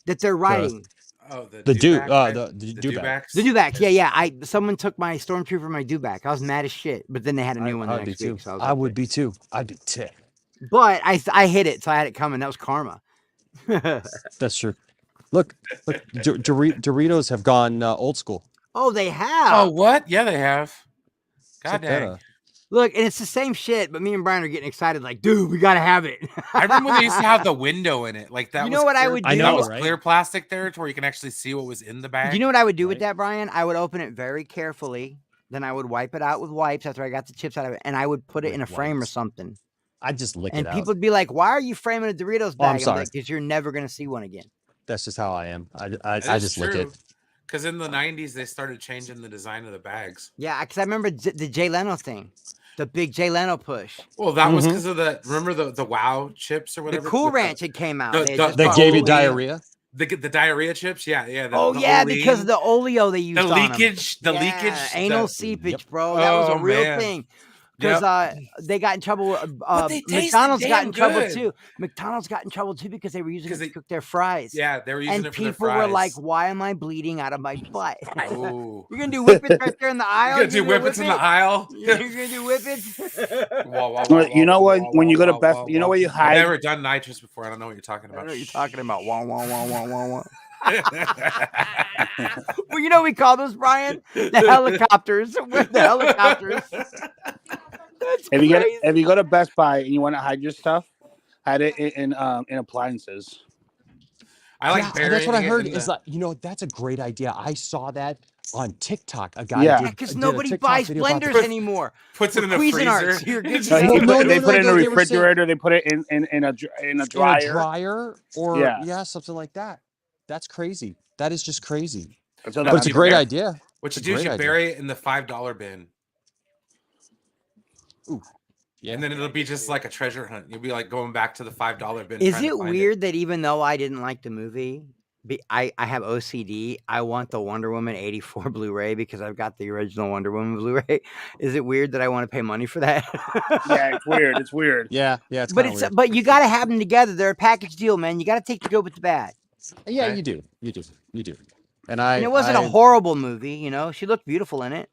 that they're riding? Oh, The the dewbacks. The dewbacks. Yeah. Someone took my stormtrooper, my dewback. I was mad as shit. But then they had a new one the next week. So I would be too. I'd be ticked. But I hid it, so I had it coming. That was karma. That's true. Look, Doritos have gone old school. Oh, they have. Oh, what? Yeah, they have. God Check that dang. out. Look, and it's the same shit, but me and Brian are getting excited, like, dude, we gotta have it. I remember when they used to have the window in it. Like that. You know what I would do? I know, That was right? clear plastic there to where you can actually see what was in the bag. Do you know what I would do with Right. that, Brian? I would open it very carefully. Then I would wipe it out with wipes after I got the chips out of it, and I would put it in a With frame or wipes. something. I'd just lick And it people out. would be like, "Why are you framing a Doritos bag?" I'm sorry. Because you're never gonna see one again. That's just how I am. I That is just lick true. it. Because in the 90s, they started changing the design of the bags. Yeah, because I remember the Jay Leno thing, the big Jay Leno push. Well, that was Mhm. because of the, remember the WoW chips or The whatever? Cool With Ranch had came out. the- They had the- just They brought gave you Cool- diarrhea. The diarrhea chips, yeah. Oh the yeah, because Olean, of the oleo they used the on 'em. leakage, the Yeah, leakage, anal the seepage, Yep. bro. That was a oh real man, thing. Because yep. they got in trouble. But they tasted McDonald's got in damn trouble good too. McDonald's got in trouble too because they were using it because to they, cook their fries. yeah, they were using And it for their people were like, fries. "Why am I bleeding out of my butt?" Oh, You're gonna do whippets right there in the you aisle. gonna do whippets in the aisle? You're gonna do whippets. You know what? When you go to Best, you know where you I've hide. never done nitrous before. I don't know what you're talking I don't about. know what you're talking about. Wah, wah, wah, wah, wah, wah. Shh. Well, you know what we call those, Brian? The helicopters. We're the helicopters. That's crazy. If you go to Best Buy and you want to hide your stuff, hide it in appliances. I like Yeah, burying that's what I it heard. in Is the. like, that's a great idea. I saw that on TikTok. A guy Yeah. did Because did a nobody TikTok buys video about blenders that. anymore. Puts it in a Cuisinart, freezer. so you're good to No, go. they put it in a they were saying refrigerator. They put it in a in a dryer. dryer or Yeah. something like that. That's crazy. That is just crazy. So But it's a you great bury- idea. What you It's a do is great you idea. bury it in the $5 bin, Yeah. and then it'll be just like a treasure hunt. You'll be like going back to the $5 bin. Is trying to it find weird that even though I didn't like the movie, I have OCD, I want the Wonder Woman 84 Blu-ray because I've got the original Wonder Woman Blu-ray. Is it weird that I want to pay money for that? Yeah, it's weird. It's weird. Yeah, it's But kind of weird. but you got to have them together. They're a package deal, man. You got to take the good with the bad. Yeah, Right? you do. And And it wasn't a horrible movie, you know. She looked beautiful in it.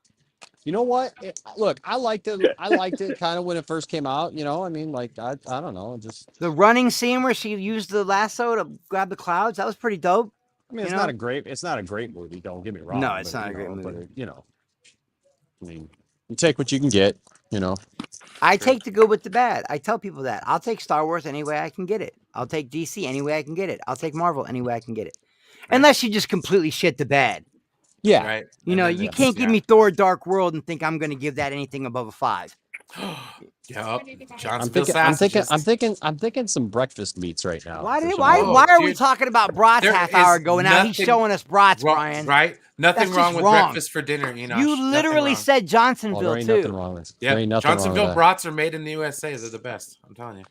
You know what? Look, I liked it. I liked it kind of when it first came out. You know, I mean, like I don't know, just. The running scene where she used the lasso to grab the clouds, that was pretty dope. I mean, You it's not a great movie. Don't get me wrong. No, it's but, not a you great know, movie. But I mean, you take what you can get. You know. I take the good with the bad. I tell people that. I'll take Star Wars any way I can get it. I'll take DC any way I can get it. I'll take Marvel any way I can get it. Right. Unless you just completely shit the bad. Yeah. Right. You And know, then you it's- can't give me Thor Dark World and think I'm going to give that anything above a 5. Yep. I'm Johnsonville thinking some breakfast meats right now. Why for some why reason. why are we dude, talking about brats there half hour is ago? Now he's nothing showing us brats, Wrong, Brian. right? Nothing That's wrong just with wrong. breakfast for dinner, Enosh. You Nothing literally wrong. said Oh, Johnsonville there ain't too. nothing wrong with it. Yeah, There ain't nothing wrong Johnsonville with that. brats are made in the USA. They're the best. I'm telling you.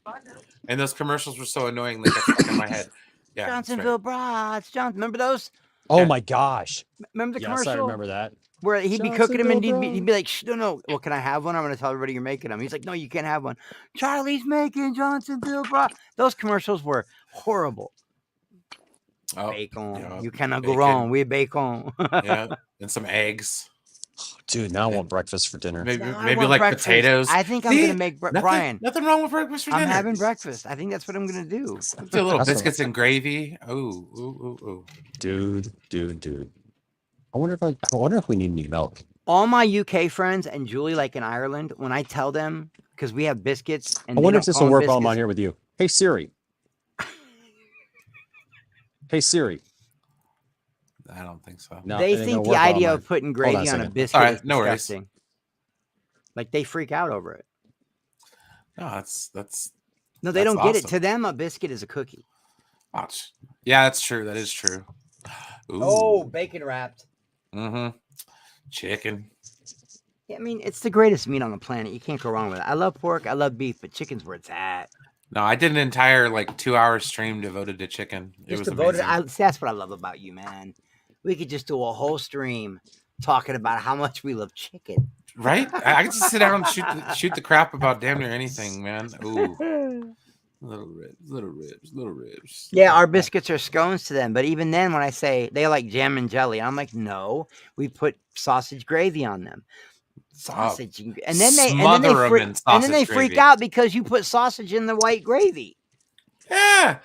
And those commercials were so annoying they got stuck in my head. Yeah, that's right. Johnsonville brats. Remember those? Oh Yeah. my gosh. Remember the Yes, commercial? I remember that. Where he'd be cooking them and Johnsonville he'd be like, Shh, no. Well, can I have one? I'm going to tell everybody you're making them. He's like, no, you can't have one. Charlie's making Johnsonville bra. Those commercials were horrible. Oh, Bacon. yeah, You cannot go bacon. wrong. We're bacon. yeah, and some eggs. Dude, now I want breakfast for dinner. Maybe No, I maybe want like breakfast. potatoes. I think I'm See? going to make Brian. Nothing wrong with breakfast for dinner. I'm having breakfast. I think that's what I'm going to do. Do a little That's what- biscuits and gravy. Ooh, ooh, ooh, ooh. Dude. I wonder if we need any milk. All my UK friends and Julie, like in Ireland, when I tell them, because we have biscuits, and I they wonder don't if this call will them work while I'm biscuits. on here with you. Hey Siri. Hey Siri. I don't think so. No, They it ain't think gonna the work while I'm idea on- of putting on a gravy on a second. biscuit All right, is no worries. disgusting. Like they freak out over it. No, that's No, they That's don't get it. awesome. To them, a biscuit is a cookie. ouch. Yeah, that's true. That is true. Ooh. Oh, bacon wrapped. Mm-hmm. Chicken. Yeah, I mean, it's the greatest meat on the planet. You can't go wrong with it. I love pork. I love beef, but chicken's where it's at. No, I did an entire 2-hour stream devoted to chicken. It Just was devoted. amazing. That's what I love about you, man. We could just do a whole stream talking about how much we love chicken. Right? I could just sit down and shoot the crap about damn near anything, man. Ooh. Little ribs. Yeah, our biscuits are scones to them, but even then, when I say they like jam and jelly, I'm like, no, we put sausage gravy on them. Sausage, and then they smother 'em in and then they sausage freak gravy. out because you put sausage in the white gravy. Yeah.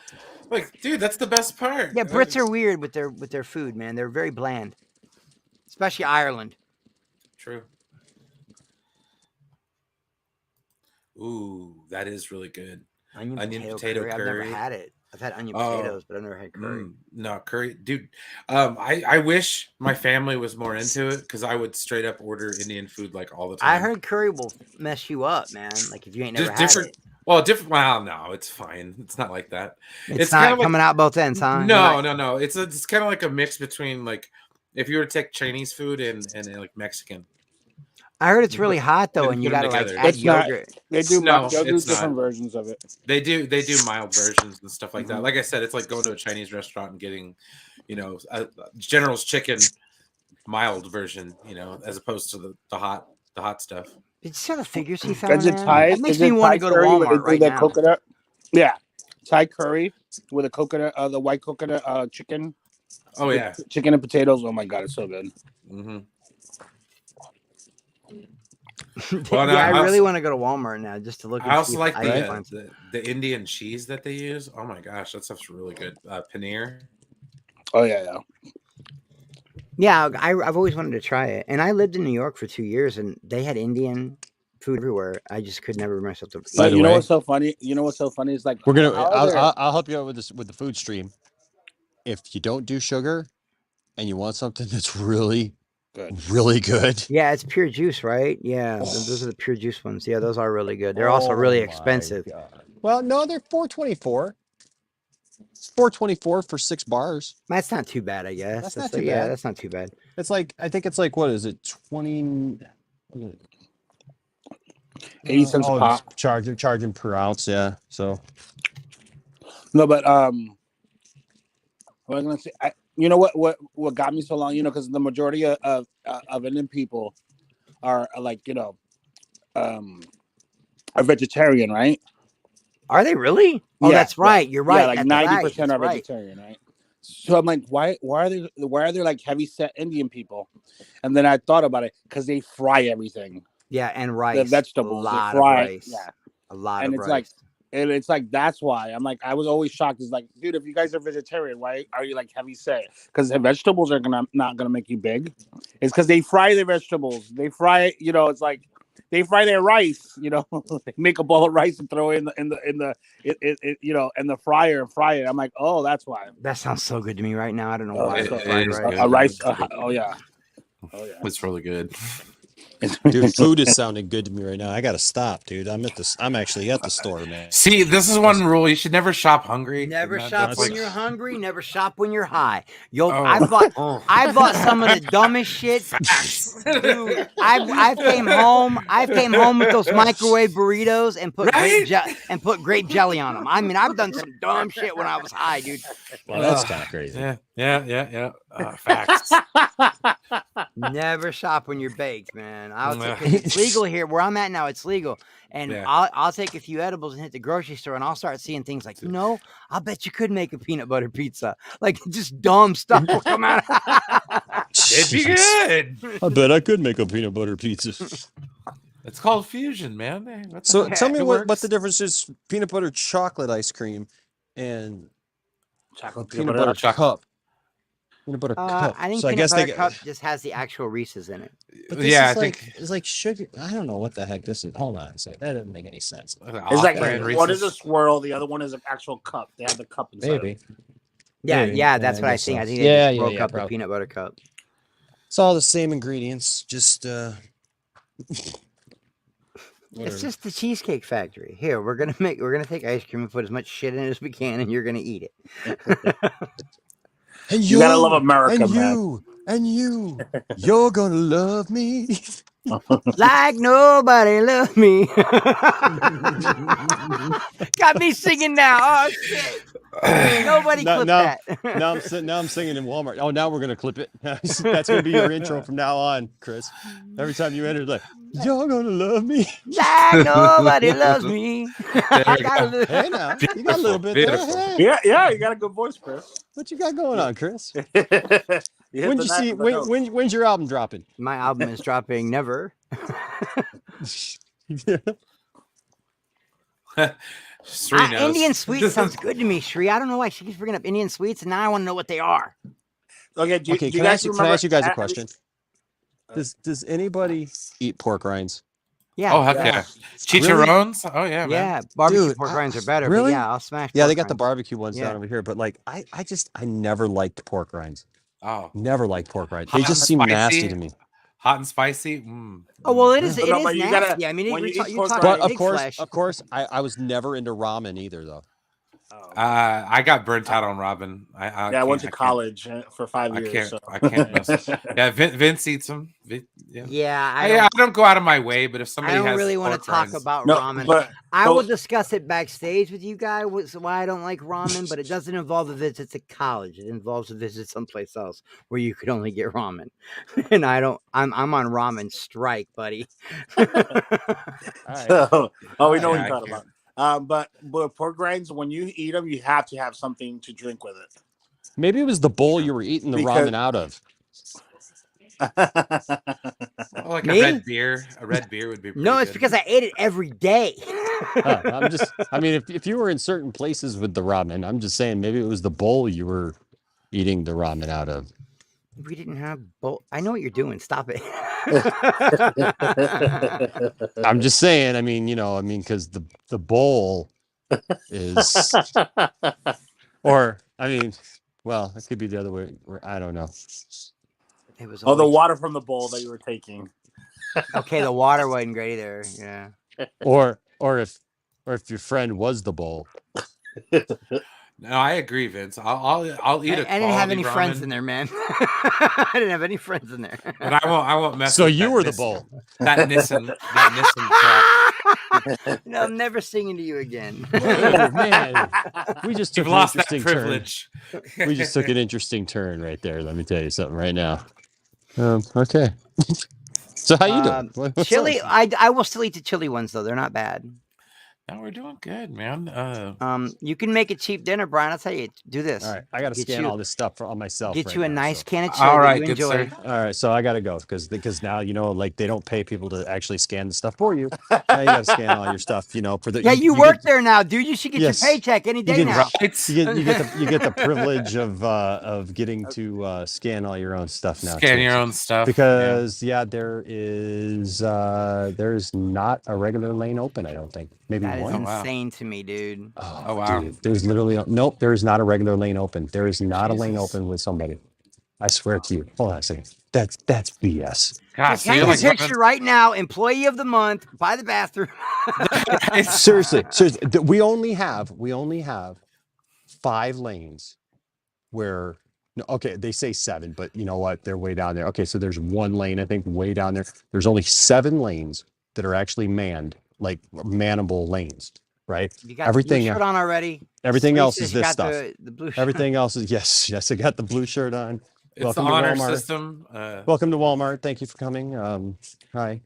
Dude, that's the best part. Yeah, Brits are weird with their food, man. They're very bland, especially Ireland. True. Ooh, that is really good. Onion potato I've never curry. had it. I've had onion Oh, potatoes, but I've never had curry. No, curry, dude. I wish my family was more into it because I would straight up order Indian food all the time. I heard curry will mess you up, man. Like if you ain't never Just had different. it. Well, different. Well, no, it's fine. It's not like that. It's kinda not coming out both ends, huh? No. It's kind of like a mix between if you were to take Chinese food and Mexican. I heard it's really hot though, Didn't and you put 'em gotta like together. add It's not. yogurt. They do. No, They'll do it's different not. versions of it. They do mild versions and stuff like that. Like I said, it's like going to a Chinese restaurant and getting, a General's chicken mild version, as opposed to the hot stuff. Did you see the figures he found? Is it Man? Thai? That makes Is me it want Thai to go to curry where they Walmart do right that now. coconut? Yeah, Thai curry with a coconut, the white coconut chicken. Oh yeah, chicken and potatoes. Oh my god, it's so good. Mm-hmm. Well, no, yeah, I I really also- want to go to Walmart now just to look. And I also see like if I can find the Indian cheese that they use. Oh my gosh, that stuff's really good. Paneer. Oh yeah. Yeah, I've always wanted to try it, and I lived in New York for 2 years, and they had Indian food everywhere. I just could never bring myself to. By eat the You know way- what's so funny? You know what's so funny is like We're gonna. how are there- I'll help you out with this with the food stream. If you don't do sugar, and you want something that's really good, Yeah, it's pure juice, right? Yeah, those are the pure juice ones. Yeah, those are really good. They're also really Oh my expensive. God. Well, no, they're $4.24. It's $4.24 for 6 bars. That's not too bad, I guess. That's not like- too Yeah, bad. that's not too bad. It's like I think it's like what is it 20 80 cents a pop. charging per ounce, yeah. So No, but what I was gonna say, you know what got me so long? Because the majority of Indian people are like are vegetarian, right? Are they really? Oh, Yeah, that's right. You're right. Yeah, like That's 90% right. are vegetarian, right? So I'm like, why are there like heavy set Indian people? And then I thought about it because they fry everything. Yeah, and rice. The vegetables, a lot they fry. of rice. Yeah, a lot and of it's rice. it's like that's why I'm like I was always shocked. It's like, dude, if you guys are vegetarian, why are you like heavy set? Because the vegetables are not gonna make you big. It's because they fry their vegetables. They fry, it's like they fry their rice. They make a bowl of rice and throw it in the fryer and fry it. I'm like, oh, that's why. That sounds so good to me right now. I don't know why. it Fried is rice. good. A rice. Oh yeah. It's really good. dude, food is sounding good to me right now. I gotta stop, dude. I'm actually at the store, man. See, this is one rule: you should never shop hungry. Never And shop that's when like- you're hungry. Never shop when you're high. Yo, Oh. I bought some of the dumbest shit. Dude, I came home with those microwave burritos and put grape jelly on them. I mean, I've done some dumb shit when I was high, dude. Well, that's kind of crazy. Yeah. Facts. Never shop when you're baked, man. It's legal here where I'm at now. It's legal, and Yeah. I'll take a few edibles and hit the grocery store, and I'll start seeing things like, I bet you could make a peanut butter pizza. Like just dumb stuff will come out. It'd be good. I bet I could make a peanut butter pizza. It's called fusion, man. Hey, what the So heck? tell me It what works. the difference is peanut butter chocolate ice cream and Chocolate peanut butter cup. Peanut butter cup. I think so I peanut guess butter they cup just has the actual Reese's in it. But this Yeah, is I like, think- it's like sugar. I don't know what the heck this is. Hold on a second. That doesn't make any sense. It's like Off-brand one is a Reese's. swirl, the other one is an actual cup. They have the cup inside. Maybe. Yeah, Maybe. yeah, that's Yeah, what I I guess think. so. I think they Yeah, just yeah, broke yeah, up the probably. peanut butter cup. It's all the same ingredients. Just whatever. It's just the Cheesecake Factory. Here, we're gonna take ice cream and put as much shit in it as we can, and you're gonna eat it. And You gotta love America, and man. you're gonna love me. Like nobody loved me. Got me singing now. Oh shit! Nobody No, clip no. that. Now I'm singing in Walmart. Oh, now we're gonna clip it. That's gonna be your intro from now on, Chris. Every time you enter, like you're gonna love me. Like nobody loves me. I got a little- Hey, now you got a little bit Beautiful. there. Hey, Yeah, you got a good voice, Chris. what you got going on, Chris? You hit When the you knife see on the nose. when's your album dropping? My album is dropping never. Sri knows. Indian sweets sounds good to me, Shri. I don't know why she keeps bringing up Indian sweets, and now I want to know what they are. Okay, do you Can I guys remember? ask you guys a question? Does anybody eat pork rinds? Yeah. Oh heck yeah, chicharrones. Oh yeah, man. Yeah, barbecue Dude, pork rinds are better. But really? yeah, I'll smash. Yeah, they pork got the rinds. barbecue ones Yeah. down over here, but like I never liked pork rinds. Oh, Never liked pork rinds. Hot They just and seem spicy? nasty to me. hot and spicy. Mm. Oh well, it is. It No, is but you nasty. gotta- I mean, when you're you eat talking pork about But pig flesh. of course, I was never into ramen either, though. Oh. I got burnt out on ramen. I went to college for 5 years. I can't miss. Yeah, Vince eats them. Yeah. Yeah, I don't go out of my way, but if I somebody don't has really want to pork talk rinds- about No, ramen. but I will discuss it backstage with you guys. Why I don't like ramen, but it doesn't involve a visit to college. It involves a visit someplace else where you could only get ramen. And I don't. I'm on ramen strike, buddy. All right. So, we know what Yeah, you're I talking about. But pork rinds, when you eat them, you have to have something to drink with it. Maybe it was the bowl you were eating the Because- ramen out of. Well, like Me? a red beer. A red beer would be pretty No, it's good. because I ate it every day. I mean, if you were in certain places with the ramen, I'm just saying maybe it was the bowl you were eating the ramen out of. We didn't have both. I know what you're doing. Stop it. I'm just saying. I mean, because the bowl is, or I mean, well, it could be the other way. I don't know. It was the always- water from the bowl that you were taking. Okay, the water wasn't great either. Yeah. Or if your friend was the bowl. No, I agree, Vince. I'll eat a I didn't have quality any friends ramen, in there, man. I didn't have any friends in there. but I won't mess. So with you that were the Nissan- bowl. That Nissan truck. No, I'm never singing to you again. Oh man, we just took You've an lost that interesting turn. privilege. We just took an interesting turn right there. Let me tell you something right now. Okay. So how you doing? What's Chili, up? I will still eat the chili ones though. They're not bad. No, we're doing good, man. You can make a cheap dinner, Brian. I'll tell you. Do this. All right, I got to Get scan you- all this stuff on myself. Get right you a now, nice so. can of chili. All that right, you good enjoy. sir. All right, so I got to go because now like they don't pay people to actually scan the stuff for you. Now you got to scan all your stuff. For the Yeah, you work there now, dude. You should get Yes. your paycheck any day get- now. Right? You get the privilege of getting to scan all your own stuff now. Scan too. your own stuff. Because there's not a regular lane open. I don't think maybe That is one. wow. insane to me, dude. Oh, wow. Dude, there's literally nope. There is not a regular lane open. There is not a lane Jesus. open with somebody. I swear to you. Hold on a second. That's BS. God, Just so hang you're a like picture right now. Employee of the month by the bathroom. Seriously. We only have 5 lanes where. No, okay, they say 7, but you know what? They're way down there. Okay, so there's 1 lane, I think, way down there. There's only 7 lanes that are actually manned, like mannable lanes, right? You got Everything- the blue shirt on already. Everything Somebody else says is you this got stuff. The blue shirt. Everything else is yes. I got the blue shirt on. It's Welcome the to honor Walmart. system. Welcome to Walmart. Thank you for coming. Hi.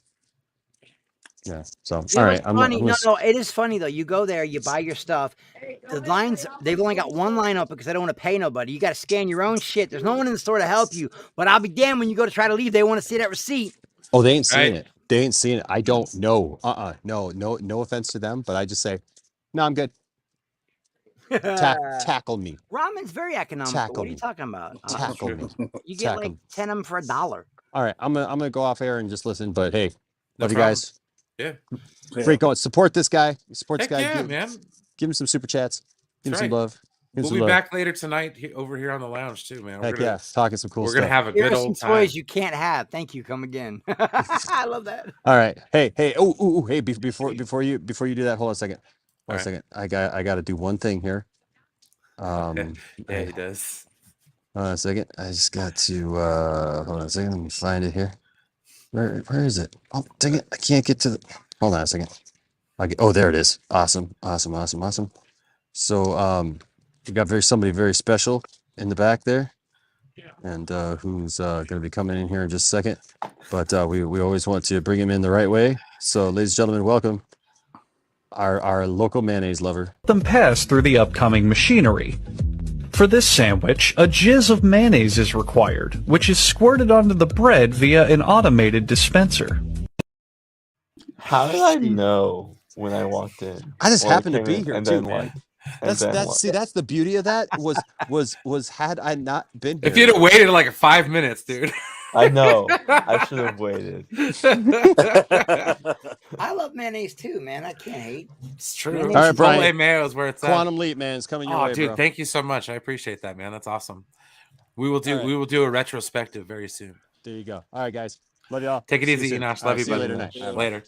Yeah. So You know, all right. it's funny. No, it is funny though. You go there, you buy your stuff. The lines, they've only got one line up because they don't want to pay nobody. You got to scan your own shit. There's no one in the store to help you. But I'll be damned when you go to try to leave, they want to see that receipt. Oh, they ain't Right. seen it. They ain't seen it. I don't know. No offense to them, but I just say, no, I'm good. Tackle me. Ramen's very economical. Tackle What are you me. talking about? Tackle me. You get like tackle. 10 of them for $1. All right. I'm gonna go off air and just listen. But hey, No love you problem. guys. Yeah. Great going. Support this guy. Support Heck this guy. yeah, give, man. give him some super chats. Give him That's some right. love. Give him We'll some be love. back later tonight over here on the lounge too, man. Heck yeah, talking some cool We're stuff. gonna have a Here good are some old time. toys you can't have. Thank you. Come again. I love that. All right. Hey. Hey. Before you do that, hold on a second. One All right. second. I got to do one thing here. Yeah, he does. Hold on a second. I just got to hold on a second. Let me find it here. Where is it? Oh, dang it! I can't get to the. Hold on a second. Oh, there it is. Awesome. So we got somebody very special in the back there, and who's going to be coming in here in just a second. But we always want to bring him in the right way. So, ladies and gentlemen, welcome our local mayonnaise lover. Them pass through the upcoming machinery. For this sandwich, a jizz of mayonnaise is required, which is squirted onto the bread via an automated dispenser. How did I know when I walked in? I just Or I happened to came be in here and too, then, man. and then That's the beauty of that was had I not been here. If you'd have waited like 5 minutes, dude. I know. I should have waited. I love mayonnaise too, man. I can't hate. It's true. Mayonnaise All right, Brian. Chipotle mayo is where it's Quantum Leap, man, it's coming your at. way, Oh, dude, bro. thank you so much. I appreciate that, man. That's awesome. We will do All right. we will do a retrospective very soon. There you go. All right, guys. Love y'all. Take it See you easy, soon. Enosh. All Love right, you, see you brother. later, Night. All right, bye. Later.